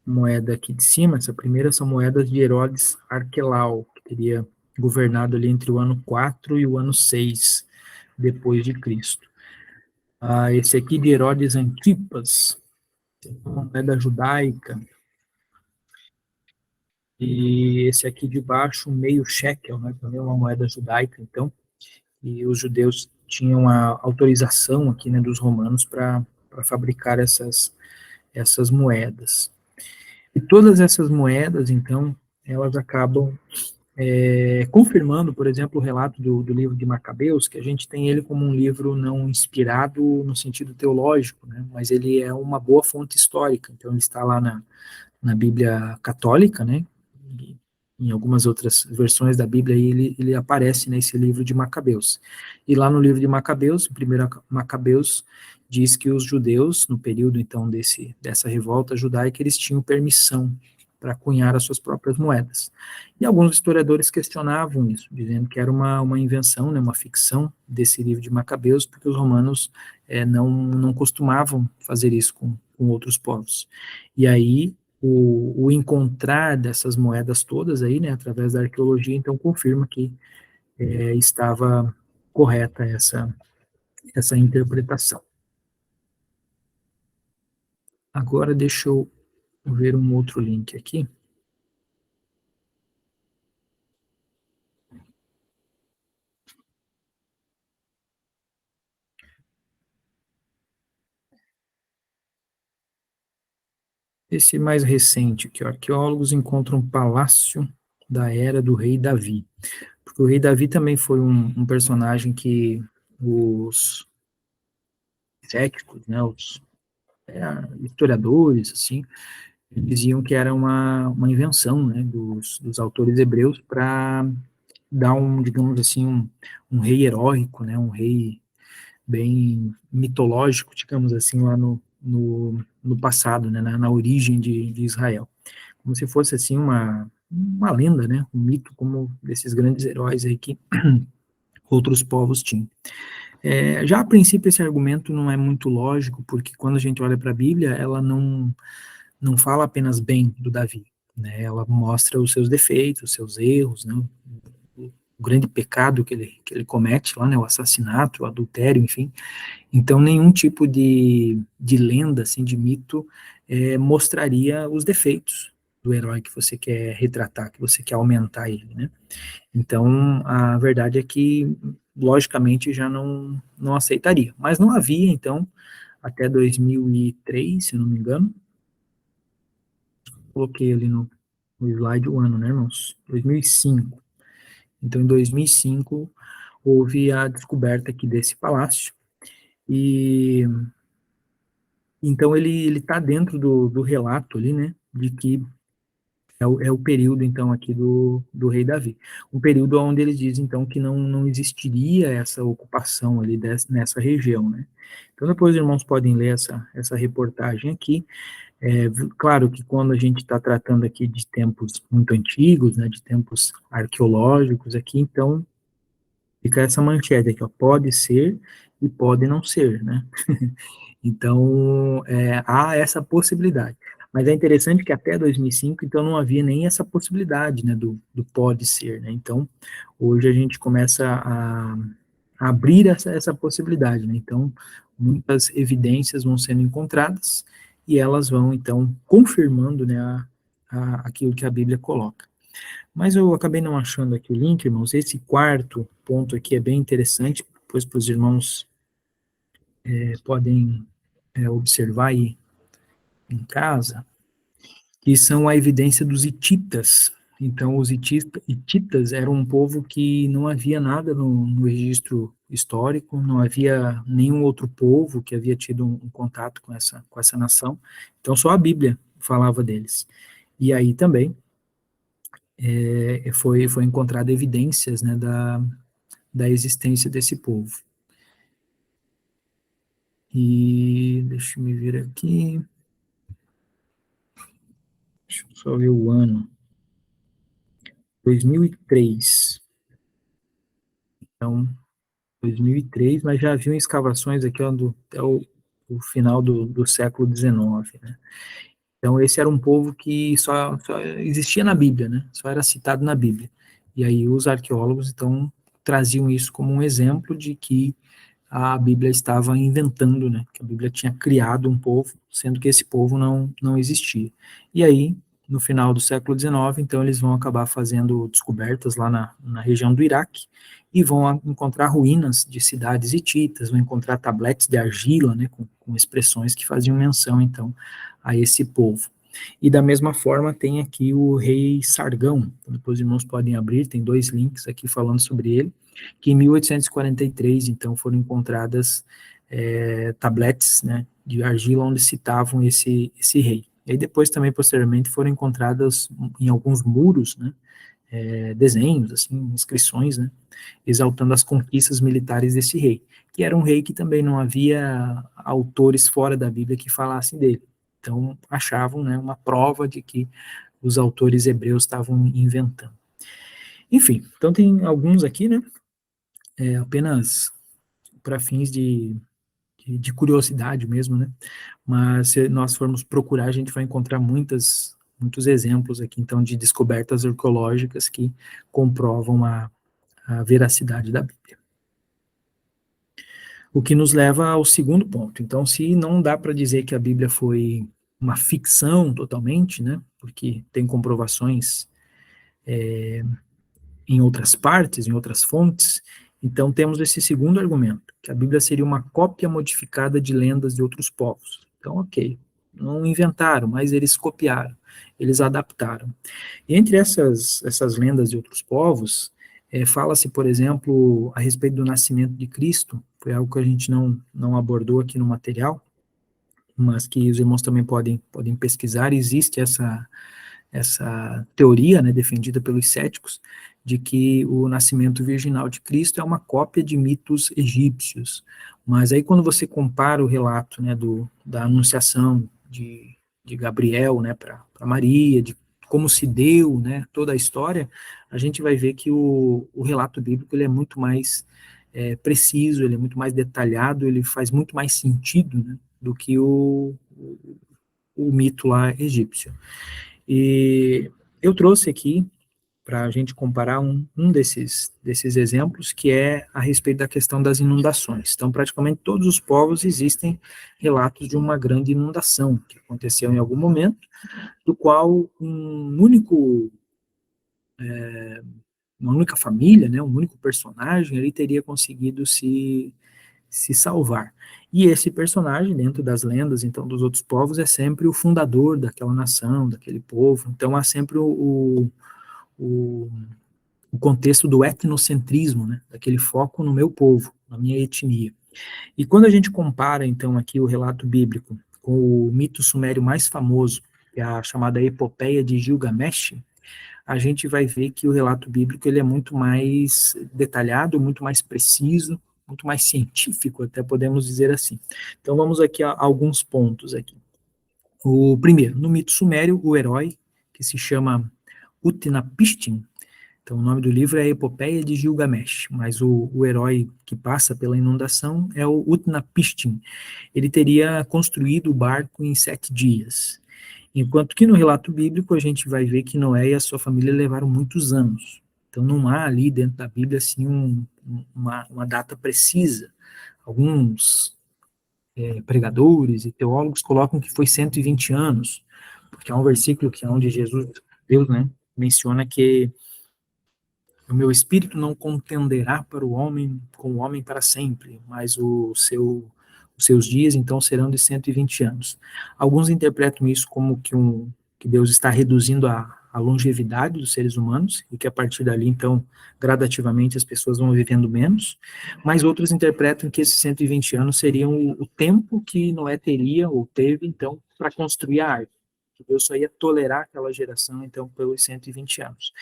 Speaker 1: moeda aqui de cima, essa primeira são moedas de Herodes Arquelau, que teria governado ali entre o ano 4 e o ano 6 depois de Cristo. Esse aqui de Herodes Antipas, uma moeda judaica, e esse aqui de baixo, meio shekel, né, também uma moeda judaica, então, e os judeus tinham a autorização aqui, né, dos romanos para fabricar essas moedas. E todas essas moedas, então, elas acabam confirmando, por exemplo, o relato do livro de Macabeus, que a gente tem ele como um livro não inspirado no sentido teológico, né, mas ele é uma boa fonte histórica, então ele está lá na Bíblia católica, né, e em algumas outras versões da Bíblia ele aparece nesse livro de Macabeus. E lá no livro de Macabeus, o primeiro Macabeus diz que os judeus, no período então dessa revolta judaica, eles tinham permissão para cunhar as suas próprias moedas. E alguns historiadores questionavam isso, dizendo que era uma invenção, né, uma ficção desse livro de Macabeus, porque os romanos não costumavam fazer isso com outros povos. E aí, o encontrar dessas moedas todas aí, né, através da arqueologia, então confirma que estava correta essa interpretação. Agora deixa eu ver um outro link aqui. Esse mais recente aqui, ó, arqueólogos encontram um palácio da era do rei Davi. Porque o rei Davi também foi um personagem que os céticos, né, os historiadores, assim, diziam que era uma invenção, né, dos autores hebreus para dar digamos assim, um rei heróico, né, um rei bem mitológico, digamos assim, lá no passado, né, na origem de Israel. Como se fosse, assim, uma lenda, né, um mito, como desses grandes heróis aí que outros povos tinham. Já a princípio esse argumento não é muito lógico, porque quando a gente olha para a Bíblia, ela não fala apenas bem do Davi, né, ela mostra os seus defeitos, os seus erros, né, o grande pecado que ele comete lá, né, o assassinato, o adultério, enfim. Então, nenhum tipo de lenda, assim, de mito, mostraria os defeitos do herói que você quer retratar, que você quer aumentar ele, né? Então, a verdade é que, logicamente, já não aceitaria. Mas não havia, então, até 2003, se não me engano, coloquei ali no slide o ano, né, irmãos? 2005. Então, em 2005, houve a descoberta aqui desse palácio, e então ele está dentro do relato ali, né, de que é o período, então, aqui do rei Davi. Um período onde eles dizem, então, que não existiria essa ocupação ali nessa região, né. Então, depois os irmãos podem ler essa reportagem aqui. Claro que quando a gente está tratando aqui de tempos muito antigos, né, de tempos arqueológicos aqui, então, fica essa manchete aqui, ó, pode ser e pode não ser, né. Então, há essa possibilidade. Mas é interessante que até 2005, então, não havia nem essa possibilidade, né, do pode ser, né. Então, hoje a gente começa a abrir essa possibilidade, né. Então, muitas evidências vão sendo encontradas e elas vão, então, confirmando, né, aquilo que a Bíblia coloca. Mas eu acabei não achando aqui o link, irmãos. Esse quarto ponto aqui é bem interessante, depois para os irmãos podem observar aí em casa, que são a evidência dos hititas. Então, os hititas eram um povo que não havia nada no registro histórico, não havia nenhum outro povo que havia tido um contato com essa nação, então só a Bíblia falava deles. E aí também foi encontrada evidências, né, da existência desse povo. E deixa eu me ver aqui. Deixa eu só ver o ano. 2003. Então, 2003, mas já haviam escavações aqui até o final do século XIX, né? Então, esse era um povo que só existia na Bíblia, né? Só era citado na Bíblia. E aí os arqueólogos, então, traziam isso como um exemplo de que a Bíblia estava inventando, né? Que a Bíblia tinha criado um povo, sendo que esse povo não existia. E aí, no final do século XIX, então eles vão acabar fazendo descobertas lá na região do Iraque e vão encontrar ruínas de cidades hititas, vão encontrar tabletes de argila, né? Com expressões que faziam menção, então, a esse povo. E da mesma forma tem aqui o rei Sargão, depois os irmãos podem abrir, tem 2 links aqui falando sobre ele, que em 1843, então, foram encontradas tabletes, né, de argila onde citavam esse rei. E aí depois também, posteriormente, foram encontradas em alguns muros, né, desenhos, assim, inscrições, né, exaltando as conquistas militares desse rei, que era um rei que também não havia autores fora da Bíblia que falassem dele. Então, achavam, né, uma prova de que os autores hebreus estavam inventando. Enfim, então tem alguns aqui, né, apenas para fins de curiosidade mesmo, né, mas se nós formos procurar, a gente vai encontrar muitos exemplos aqui, então, de descobertas arqueológicas que comprovam a veracidade da Bíblia. O que nos leva ao segundo ponto. Então, se não dá para dizer que a Bíblia foi uma ficção totalmente, né, porque tem comprovações em outras partes, em outras fontes, então temos esse segundo argumento, que a Bíblia seria uma cópia modificada de lendas de outros povos. Então, ok, não inventaram, mas eles copiaram, eles adaptaram. E entre essas lendas de outros povos, fala-se, por exemplo, a respeito do nascimento de Cristo, foi algo que a gente não abordou aqui no material, mas que os irmãos também podem pesquisar. Existe essa teoria, né, defendida pelos céticos, de que o nascimento virginal de Cristo é uma cópia de mitos egípcios. Mas aí quando você compara o relato, né, da anunciação de Gabriel, né, para Maria, de como se deu, né, toda a história, a gente vai ver que o relato bíblico ele é muito mais preciso, ele é muito mais detalhado, ele faz muito mais sentido, né, do que o mito lá egípcio. E eu trouxe aqui para a gente comparar um desses exemplos, que é a respeito da questão das inundações. Então, praticamente todos os povos existem relatos de uma grande inundação que aconteceu em algum momento, do qual uma única família, né, um único personagem, ele teria conseguido se salvar. E esse personagem, dentro das lendas, então, dos outros povos, é sempre o fundador daquela nação, daquele povo. Então, há sempre o contexto do etnocentrismo, né, daquele foco no meu povo, na minha etnia. E quando a gente compara, então, aqui o relato bíblico com o mito sumério mais famoso, que é a chamada Epopeia de Gilgamesh, a gente vai ver que o relato bíblico ele é muito mais detalhado, muito mais preciso, muito mais científico, até podemos dizer assim. Então vamos aqui a alguns pontos aqui. O primeiro, no mito sumério, o herói, que se chama Utnapishtim, então o nome do livro é a Epopeia de Gilgamesh, mas o herói que passa pela inundação é o Utnapishtim. Ele teria construído o barco em 7 dias. Enquanto que no relato bíblico a gente vai ver que Noé e a sua família levaram muitos anos. Então não há ali dentro da Bíblia assim uma data precisa. Alguns pregadores e teólogos colocam que foi 120 anos, porque há um versículo que é onde Deus, né, menciona que o meu espírito não contenderá para o homem com o homem para sempre, mas os seus dias então serão de 120 anos. Alguns interpretam isso como que Deus está reduzindo a longevidade dos seres humanos e que a partir dali então gradativamente as pessoas vão vivendo menos, mas outros interpretam que esses 120 anos seriam o tempo que Noé teria ou teve então para construir a arca, que Deus só ia tolerar aquela geração então pelos 120 anos.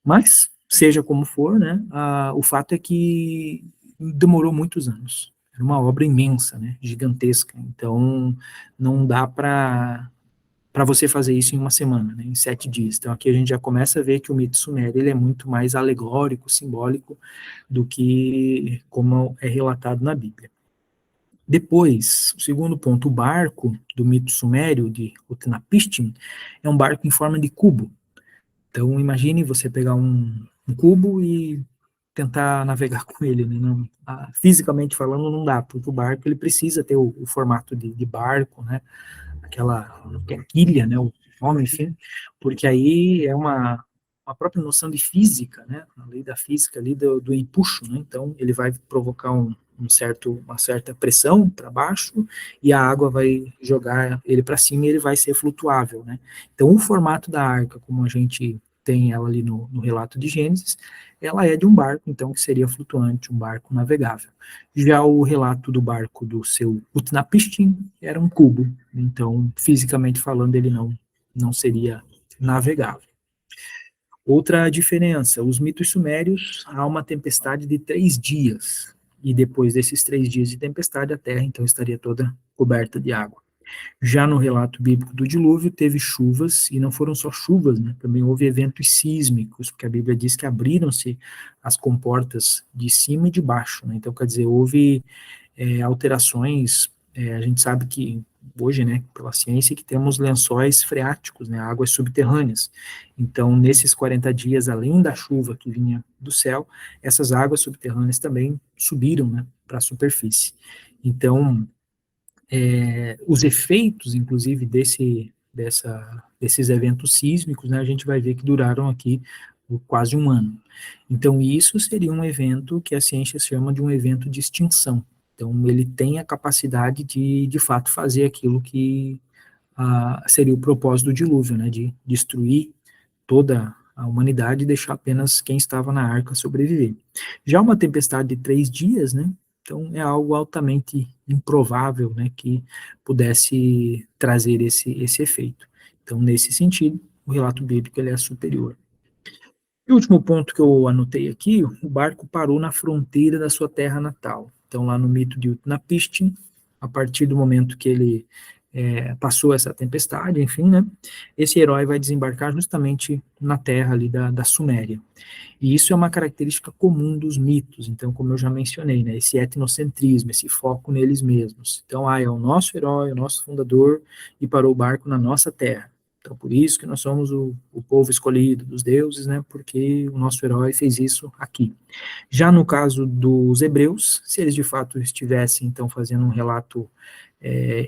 Speaker 1: Mas, seja como for, né, o fato é que demorou muitos anos. Era uma obra imensa, né, gigantesca. Então, não dá para você fazer isso em uma semana, né, em 7 dias. Então, aqui a gente já começa a ver que o mito sumério ele é muito mais alegórico, simbólico, do que como é relatado na Bíblia. Depois, o segundo ponto, o barco do mito sumério, de Utnapishtim, é um barco em forma de cubo. Então, imagine você pegar um cubo e tentar navegar com ele, né? Não, fisicamente falando, não dá, porque o barco ele precisa ter o formato de barco, né? Aquela ilha, né? O nome, enfim, porque aí é uma uma própria noção de física, né, a lei da física ali do empuxo, né, então ele vai provocar uma certa pressão para baixo e a água vai jogar ele para cima e ele vai ser flutuável, né. Então o formato da arca, como a gente tem ela ali no relato de Gênesis, ela é de um barco, então, que seria flutuante, um barco navegável. Já o relato do barco do seu Utnapishtim era um cubo, então, fisicamente falando, ele não seria navegável. Outra diferença, os mitos sumérios, há uma tempestade de 3 dias, e depois desses 3 dias de tempestade, a terra, então, estaria toda coberta de água. Já no relato bíblico do dilúvio, teve chuvas, e não foram só chuvas, né? Também houve eventos sísmicos, porque a Bíblia diz que abriram-se as comportas de cima e de baixo, né? Então, quer dizer, houve alterações, a gente sabe que hoje, né, pela ciência, que temos lençóis freáticos, né, águas subterrâneas. Então, nesses 40 dias, além da chuva que vinha do céu, essas águas subterrâneas também subiram, né, para a superfície. Então, os efeitos, inclusive, desses eventos sísmicos, né, a gente vai ver que duraram aqui quase um ano. Então, isso seria um evento que a ciência chama de um evento de extinção. Então, ele tem a capacidade de fato, fazer aquilo que seria o propósito do dilúvio, né, de destruir toda a humanidade e deixar apenas quem estava na arca sobreviver. Já uma tempestade de 3 dias, né, então é algo altamente improvável, né, que pudesse trazer esse efeito. Então, nesse sentido, o relato bíblico ele é superior. E o último ponto que eu anotei aqui, o barco parou na fronteira da sua terra natal. Então, lá no mito de Utnapishtim, a partir do momento que ele passou essa tempestade, enfim, né, esse herói vai desembarcar justamente na terra ali da Suméria. E isso é uma característica comum dos mitos, então, como eu já mencionei, né, esse etnocentrismo, esse foco neles mesmos. Então, é o nosso herói, o nosso fundador, e parou o barco na nossa terra. Então, por isso que nós somos o povo escolhido dos deuses, né, porque o nosso herói fez isso aqui. Já no caso dos hebreus, se eles de fato estivessem, então, fazendo um relato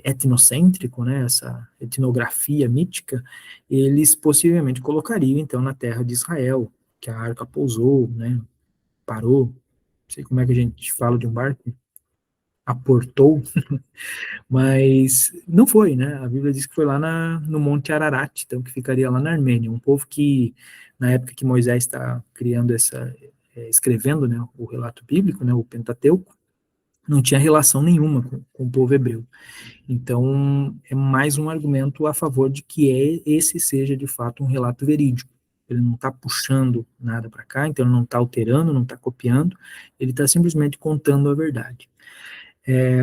Speaker 1: etnocêntrico, né, essa etnografia mítica, eles possivelmente colocariam, então, na terra de Israel, que a arca pousou, né, parou, não sei como é que a gente fala de um barco, aportou, mas não foi, né, a Bíblia diz que foi lá no Monte Ararat, então que ficaria lá na Armênia, um povo que, na época que Moisés está criando escrevendo, né, o relato bíblico, né, o Pentateuco, não tinha relação nenhuma com o povo hebreu. Então, é mais um argumento a favor de que esse seja, de fato, um relato verídico. Ele não está puxando nada para cá, então ele não está alterando, não está copiando, ele está simplesmente contando a verdade.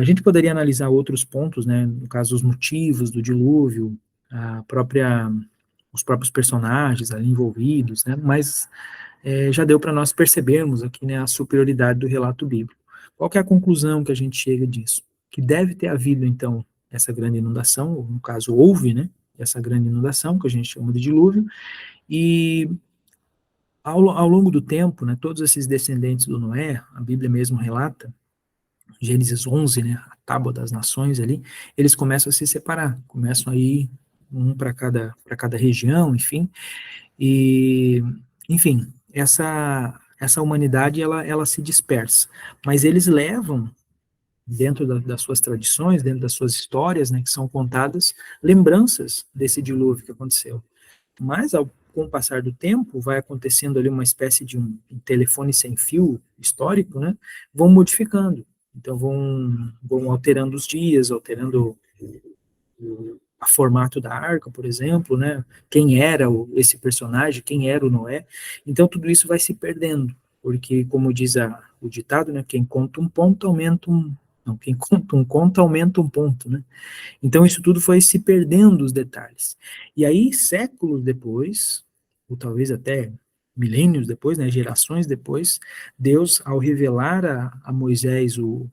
Speaker 1: A gente poderia analisar outros pontos, né, no caso, os motivos do dilúvio, os próprios personagens ali envolvidos, né, mas já deu para nós percebermos aqui, né, a superioridade do relato bíblico. Qual que é a conclusão que a gente chega disso? Que deve ter havido, então, essa grande inundação, ou no caso, houve, né, essa grande inundação, que a gente chama de dilúvio, e ao longo do tempo, né, todos esses descendentes do Noé, a Bíblia mesmo relata, Gênesis 11, né, a tábua das nações ali, eles começam a se separar, começam a ir um para cada região, enfim, e, enfim, essa humanidade, ela se dispersa, mas eles levam, dentro das suas tradições, dentro das suas histórias, né, que são contadas, lembranças desse dilúvio que aconteceu. Mas, com o passar do tempo, vai acontecendo ali uma espécie de um telefone sem fio histórico, né, vão modificando, então vão alterando os dias, alterando o formato da arca, por exemplo, né? Quem era esse personagem, quem era o Noé. Então tudo isso vai se perdendo, porque como diz o ditado, né? Quem conta um ponto aumenta um, não, quem conta um conto aumenta um ponto, né? Então isso tudo foi se perdendo os detalhes. E aí séculos depois, ou talvez até milênios depois, né, gerações depois, Deus, ao revelar a Moisés o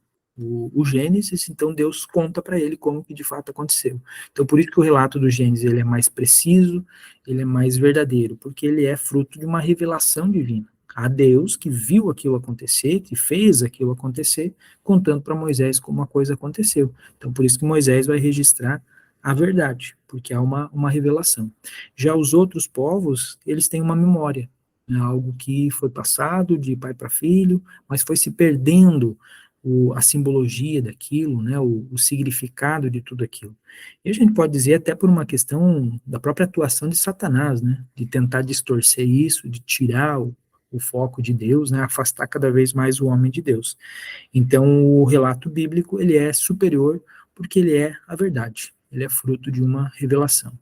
Speaker 1: Gênesis, então Deus conta para ele como que de fato aconteceu. Então por isso que o relato do Gênesis ele é mais preciso, ele é mais verdadeiro, porque ele é fruto de uma revelação divina. A Deus que viu aquilo acontecer, que fez aquilo acontecer, contando para Moisés como a coisa aconteceu. Então por isso que Moisés vai registrar a verdade, porque há uma revelação. Já os outros povos, eles têm uma memória, né, algo que foi passado de pai para filho, mas foi se perdendo a simbologia daquilo, né, o significado de tudo aquilo. E a gente pode dizer até por uma questão da própria atuação de Satanás, né, de tentar distorcer isso, de tirar o foco de Deus, né, afastar cada vez mais o homem de Deus. Então, o relato bíblico, ele é superior porque ele é a verdade, ele é fruto de uma revelação.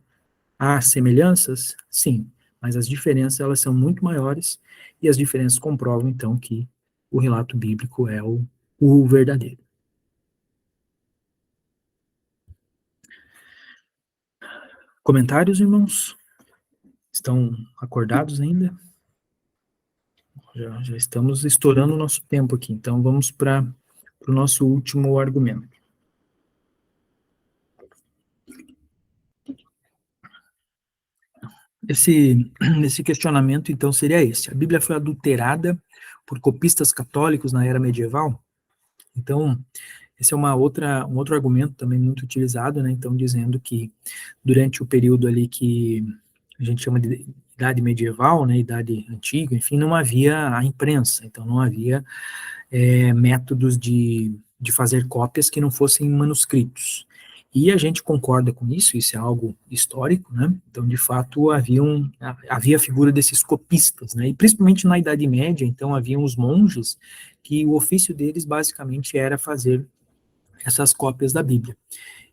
Speaker 1: Há semelhanças? Sim, mas as diferenças, elas são muito maiores, e as diferenças comprovam, então, que o relato bíblico é o verdadeiro. Comentários, irmãos? Estão acordados ainda? Já estamos estourando o nosso tempo aqui, então vamos para o nosso último argumento. Esse questionamento, então, seria esse. A Bíblia foi adulterada por copistas católicos na era medieval? Então, esse é um outro argumento também muito utilizado, né? Então, dizendo que durante o período ali que a gente chama de Idade Medieval, né, Idade Antiga, enfim, não havia a imprensa, então não havia métodos de fazer cópias que não fossem manuscritos. E a gente concorda com isso é algo histórico, né? Então, de fato, havia a figura desses copistas, né? E principalmente na Idade Média, então, haviam os monges que o ofício deles basicamente era fazer essas cópias da Bíblia.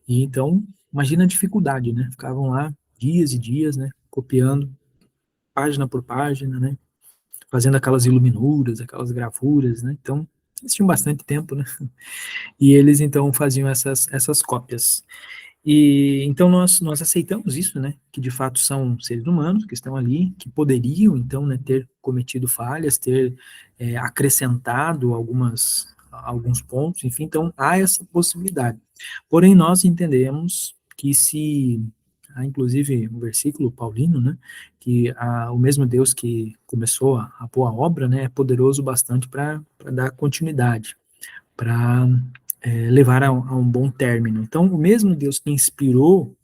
Speaker 1: E então, imagina a dificuldade, né? Ficavam lá dias e dias, né? Copiando página por página, né? Fazendo aquelas iluminuras, aquelas gravuras, né? Então, eles tinham bastante tempo, né? E eles, então, faziam essas cópias. E então nós aceitamos isso, né? Que de fato são seres humanos que estão ali, que poderiam, então, né, ter cometido falhas, ter acrescentado alguns pontos, enfim, então há essa possibilidade. Porém, nós entendemos que há inclusive um versículo paulino, né, que o mesmo Deus que começou a boa obra, né, é poderoso bastante para dar continuidade, para levar a um bom término. Então, o mesmo Deus que inspirou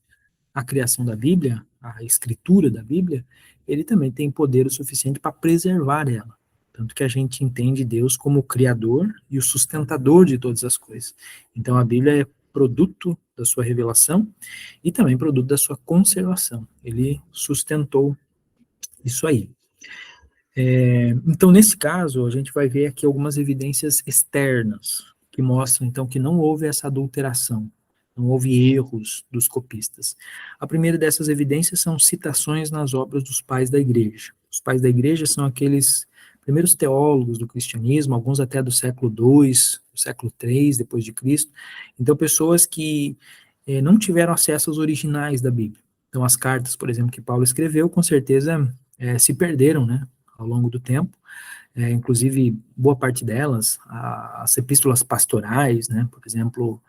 Speaker 1: a criação da Bíblia, a escritura da Bíblia, ele também tem poder o suficiente para preservar ela. Tanto que a gente entende Deus como o criador e o sustentador de todas as coisas. Então, a Bíblia é produto da sua revelação e também produto da sua conservação. Ele sustentou isso aí. Então, nesse caso, a gente vai ver aqui algumas evidências externas que mostram, então, que não houve essa adulteração, não houve erros dos copistas. A primeira dessas evidências são citações nas obras dos pais da igreja. Os pais da igreja são aqueles primeiros teólogos do cristianismo, alguns até do século II, do século III depois de Cristo. Então, pessoas que não tiveram acesso aos originais da Bíblia. Então, as cartas, por exemplo, que Paulo escreveu, com certeza se perderam, né, ao longo do tempo. Inclusive, boa parte delas, as epístolas pastorais, né, por exemplo,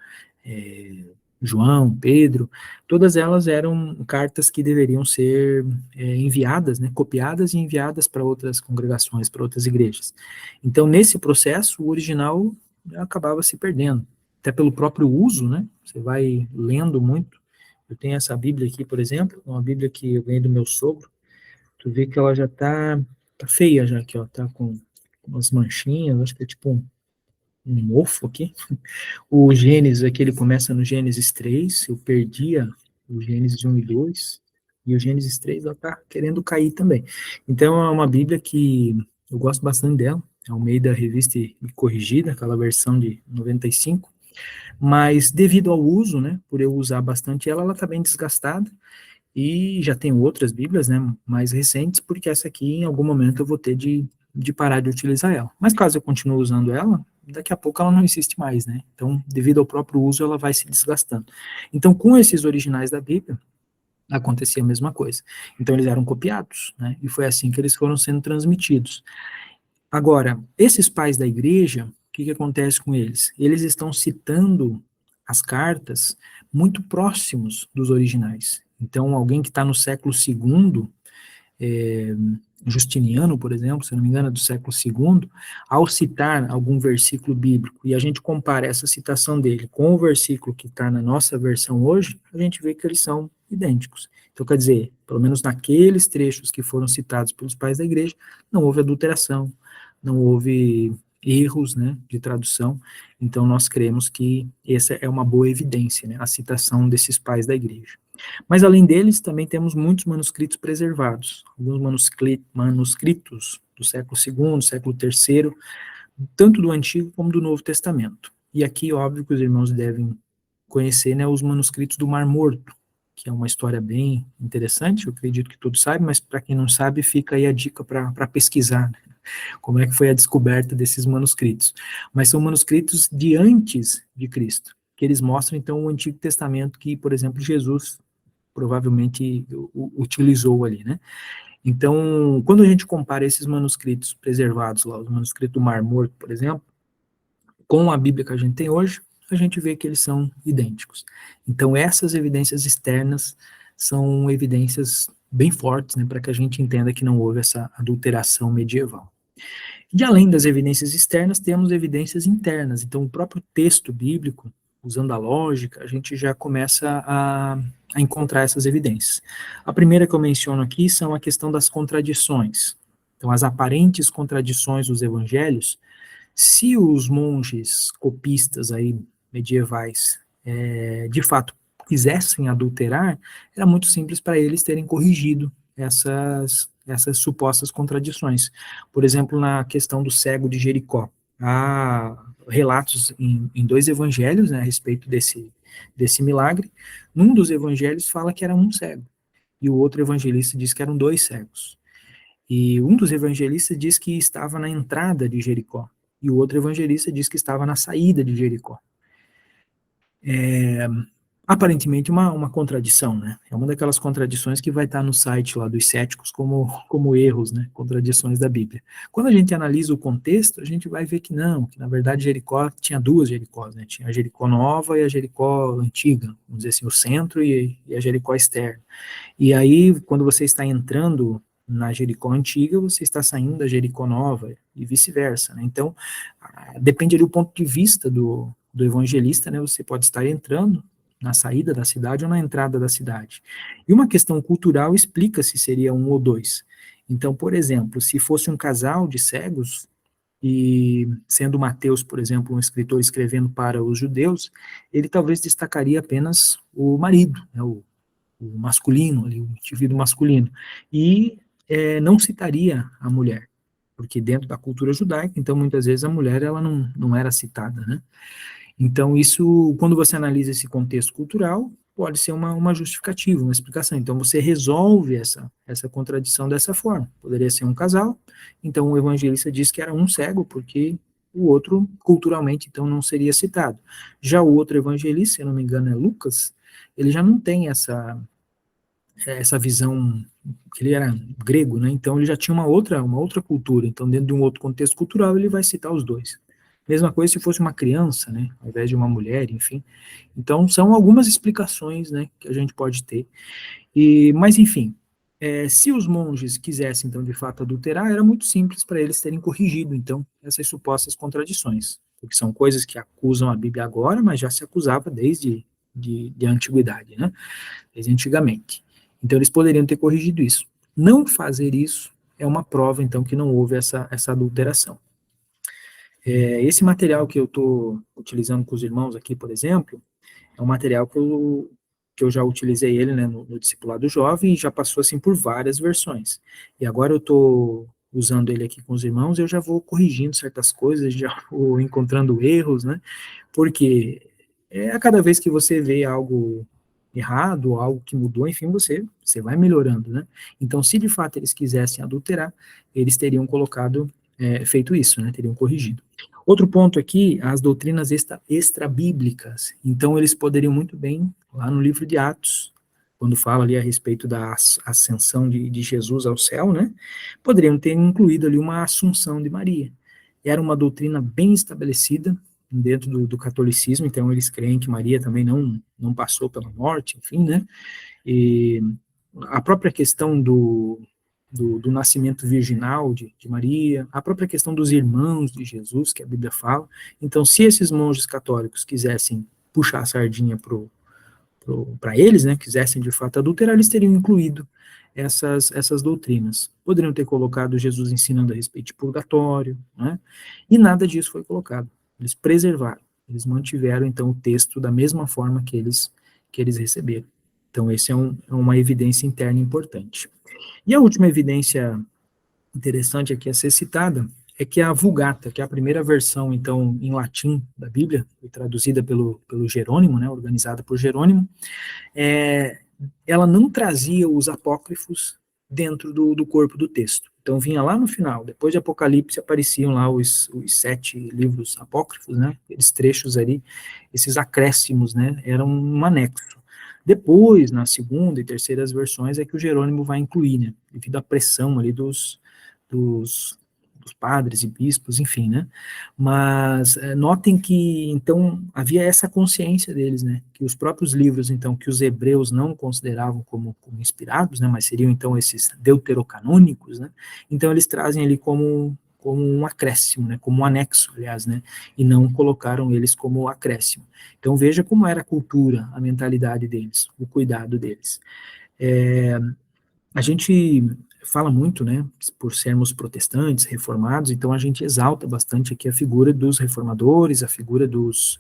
Speaker 1: João, Pedro, todas elas eram cartas que deveriam ser enviadas, né, copiadas e enviadas para outras congregações, para outras igrejas. Então, nesse processo, o original acabava se perdendo, até pelo próprio uso, né, você vai lendo muito. Eu tenho essa Bíblia aqui, por exemplo, uma Bíblia que eu ganhei do meu sogro. Tu vê que ela já tá feia já aqui, ó, tá com umas manchinhas, acho que é tipo um mofo aqui. O Gênesis aqui, ele começa no Gênesis 3, eu perdia o Gênesis 1 e 2, e o Gênesis 3, ela tá querendo cair também. Então, é uma Bíblia que eu gosto bastante dela, é o meio da revista e corrigida, aquela versão de 95, mas devido ao uso, né, por eu usar bastante ela, ela tá bem desgastada, e já tenho outras Bíblias, né, mais recentes, porque essa aqui, em algum momento, eu vou ter de parar de utilizar ela. Mas caso eu continue usando ela, daqui a pouco ela não existe mais, né? Então, devido ao próprio uso, ela vai se desgastando. Então, com esses originais da Bíblia, acontecia a mesma coisa. Então, eles eram copiados, né? E foi assim que eles foram sendo transmitidos. Agora, esses pais da igreja, o que acontece com eles? Eles estão citando as cartas muito próximos dos originais. Então, alguém que está no século II, Justiniano, por exemplo, se não me engano, é do século II, ao citar algum versículo bíblico, e a gente compara essa citação dele com o versículo que está na nossa versão hoje, a gente vê que eles são idênticos. Então, quer dizer, pelo menos naqueles trechos que foram citados pelos pais da igreja, não houve adulteração, não houve erros, né, de tradução. Então, nós cremos que essa é uma boa evidência, né, a citação desses pais da igreja. Mas, além deles, também temos muitos manuscritos preservados, alguns manuscritos do século II, século III, tanto do Antigo como do Novo Testamento. E aqui, óbvio que os irmãos devem conhecer, né, os manuscritos do Mar Morto, que é uma história bem interessante, eu acredito que todos sabem, mas para quem não sabe, fica aí a dica para pesquisar, né, como é que foi a descoberta desses manuscritos. Mas são manuscritos de antes de Cristo, que eles mostram, então, o Antigo Testamento que, por exemplo, Jesus provavelmente utilizou ali, né? Então, quando a gente compara esses manuscritos preservados lá, os manuscritos do Mar Morto, por exemplo, com a Bíblia que a gente tem hoje, a gente vê que eles são idênticos. Então, essas evidências externas são evidências bem fortes, né, para que a gente entenda que não houve essa adulteração medieval. E além das evidências externas, temos evidências internas. Então, o próprio texto bíblico, usando a lógica, a gente já começa a encontrar essas evidências. A primeira que eu menciono aqui são a questão das contradições. Então, as aparentes contradições dos evangelhos, se os monges copistas aí, medievais, de fato quisessem adulterar, era muito simples para eles terem corrigido essas supostas contradições. Por exemplo, na questão do cego de Jericó. Há relatos em dois evangelhos, né, a respeito desse milagre. Num dos evangelhos fala que era um cego, e o outro evangelista diz que eram dois cegos. E um dos evangelistas diz que estava na entrada de Jericó, e o outro evangelista diz que estava na saída de Jericó. Aparentemente uma contradição, né? É uma daquelas contradições que vai estar no site lá dos céticos como erros, né? Contradições da Bíblia. Quando a gente analisa o contexto, a gente vai ver que não, que na verdade Jericó tinha duas Jericós, né? Tinha a Jericó nova e a Jericó antiga, vamos dizer assim, o centro e a Jericó externa. E aí, quando você está entrando na Jericó antiga, você está saindo da Jericó nova e vice-versa, né? Então, depende do ponto de vista do evangelista, né? Você pode estar entrando na saída da cidade ou na entrada da cidade. E uma questão cultural explica se seria um ou dois. Então, por exemplo, se fosse um casal de cegos, e sendo Mateus, por exemplo, um escritor escrevendo para os judeus, ele talvez destacaria apenas o marido, né, o masculino, ali, o indivíduo masculino, e não citaria a mulher, porque dentro da cultura judaica, então muitas vezes a mulher ela não era citada, né? Então, isso, quando você analisa esse contexto cultural, pode ser uma justificativa, uma explicação. Então, você resolve essa contradição dessa forma. Poderia ser um casal, então o evangelista diz que era um cego, porque o outro, culturalmente, então, não seria citado. Já o outro evangelista, se eu não me engano é Lucas, ele já não tem essa visão, que ele era grego, né? Então, ele já tinha uma outra cultura. Então, dentro de um outro contexto cultural, ele vai citar os dois. Mesma coisa se fosse uma criança, né, ao invés de uma mulher, enfim. Então, são algumas explicações, né, que a gente pode ter. Mas, enfim, se os monges quisessem, então, de fato, adulterar, era muito simples para eles terem corrigido, então, essas supostas contradições, porque são coisas que acusam a Bíblia agora, mas já se acusava desde a antiguidade, né, desde antigamente. Então, eles poderiam ter corrigido isso. Não fazer isso é uma prova, então, que não houve essa adulteração. Esse material que eu estou utilizando com os irmãos aqui, por exemplo, é um material que eu já utilizei ele, né, no Discipulado Jovem, e já passou assim por várias versões. E agora eu estou usando ele aqui com os irmãos, eu já vou corrigindo certas coisas, já vou encontrando erros, né, porque a cada vez que você vê algo errado, algo que mudou, enfim, você vai melhorando, né. Então, se de fato eles quisessem adulterar, eles teriam feito isso, né, teriam corrigido. Outro ponto aqui, as doutrinas extrabíblicas. Então, eles poderiam muito bem, lá no livro de Atos, quando fala ali a respeito da ascensão de Jesus ao céu, né, poderiam ter incluído ali uma assunção de Maria. Era uma doutrina bem estabelecida dentro do catolicismo, então eles creem que Maria também não passou pela morte, enfim, né, e a própria questão do nascimento virginal de Maria, a própria questão dos irmãos de Jesus, que a Bíblia fala. Então, se esses monges católicos quisessem puxar a sardinha para eles, né, quisessem de fato adulterar, eles teriam incluído essas doutrinas. Poderiam ter colocado Jesus ensinando a respeito de purgatório, né, e nada disso foi colocado. Eles preservaram, eles mantiveram, então, o texto da mesma forma que eles receberam. Então, esse é uma evidência interna importante. E a última evidência interessante aqui a ser citada é que a Vulgata, que é a primeira versão, então, em latim da Bíblia, traduzida pelo Jerônimo, né, organizada por Jerônimo, ela não trazia os apócrifos dentro do corpo do texto. Então, vinha lá no final, depois de Apocalipse, apareciam lá os 7 livros apócrifos, né, aqueles trechos ali, esses acréscimos, né, eram um anexo. Depois, na segunda e terceiras versões, é que o Jerônimo vai incluir, né, devido à pressão ali dos padres e bispos, enfim, né, mas notem que, então, havia essa consciência deles, né, que os próprios livros, então, que os hebreus não consideravam como inspirados, né, mas seriam, então, esses deuterocanônicos, né, então eles trazem ali como um acréscimo, né, como um anexo, aliás, né, e não colocaram eles como acréscimo. Então veja como era a cultura, a mentalidade deles, o cuidado deles. A gente fala muito, né, por sermos protestantes, reformados, então a gente exalta bastante aqui a figura dos reformadores, a figura dos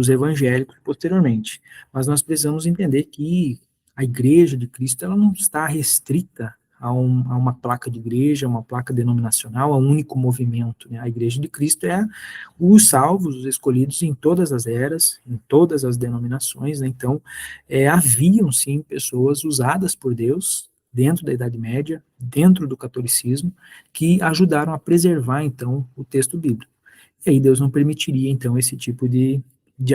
Speaker 1: evangélicos posteriormente. Mas nós precisamos entender que a igreja de Cristo, ela não está restrita a uma placa de igreja, a uma placa denominacional, a um único movimento, né? A igreja de Cristo é os salvos, os escolhidos em todas as eras, em todas as denominações, né? Então, haviam sim pessoas usadas por Deus dentro da Idade Média, dentro do catolicismo, que ajudaram a preservar, então, o texto bíblico. E aí Deus não permitiria, então, esse tipo de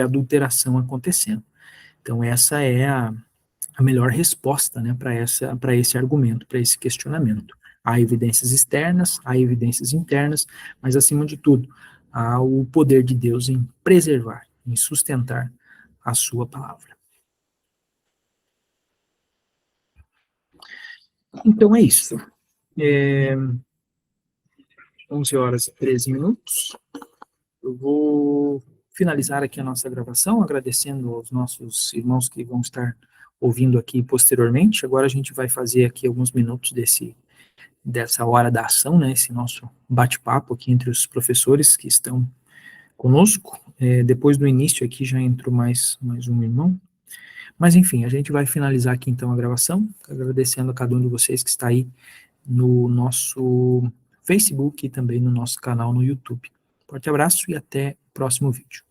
Speaker 1: adulteração acontecendo. Então, essa é a melhor resposta, né, para esse argumento, para esse questionamento. Há evidências externas, há evidências internas, mas, acima de tudo, há o poder de Deus em preservar, em sustentar a sua palavra. Então, é isso. 11h13. Eu vou finalizar aqui a nossa gravação, agradecendo aos nossos irmãos que vão estar ouvindo aqui posteriormente. Agora a gente vai fazer aqui alguns minutos dessa hora da ação, né, esse nosso bate-papo aqui entre os professores que estão conosco. Depois do início aqui já entrou mais um irmão. Mas enfim, a gente vai finalizar aqui então a gravação, agradecendo a cada um de vocês que está aí no nosso Facebook e também no nosso canal no YouTube. Forte abraço e até o próximo vídeo.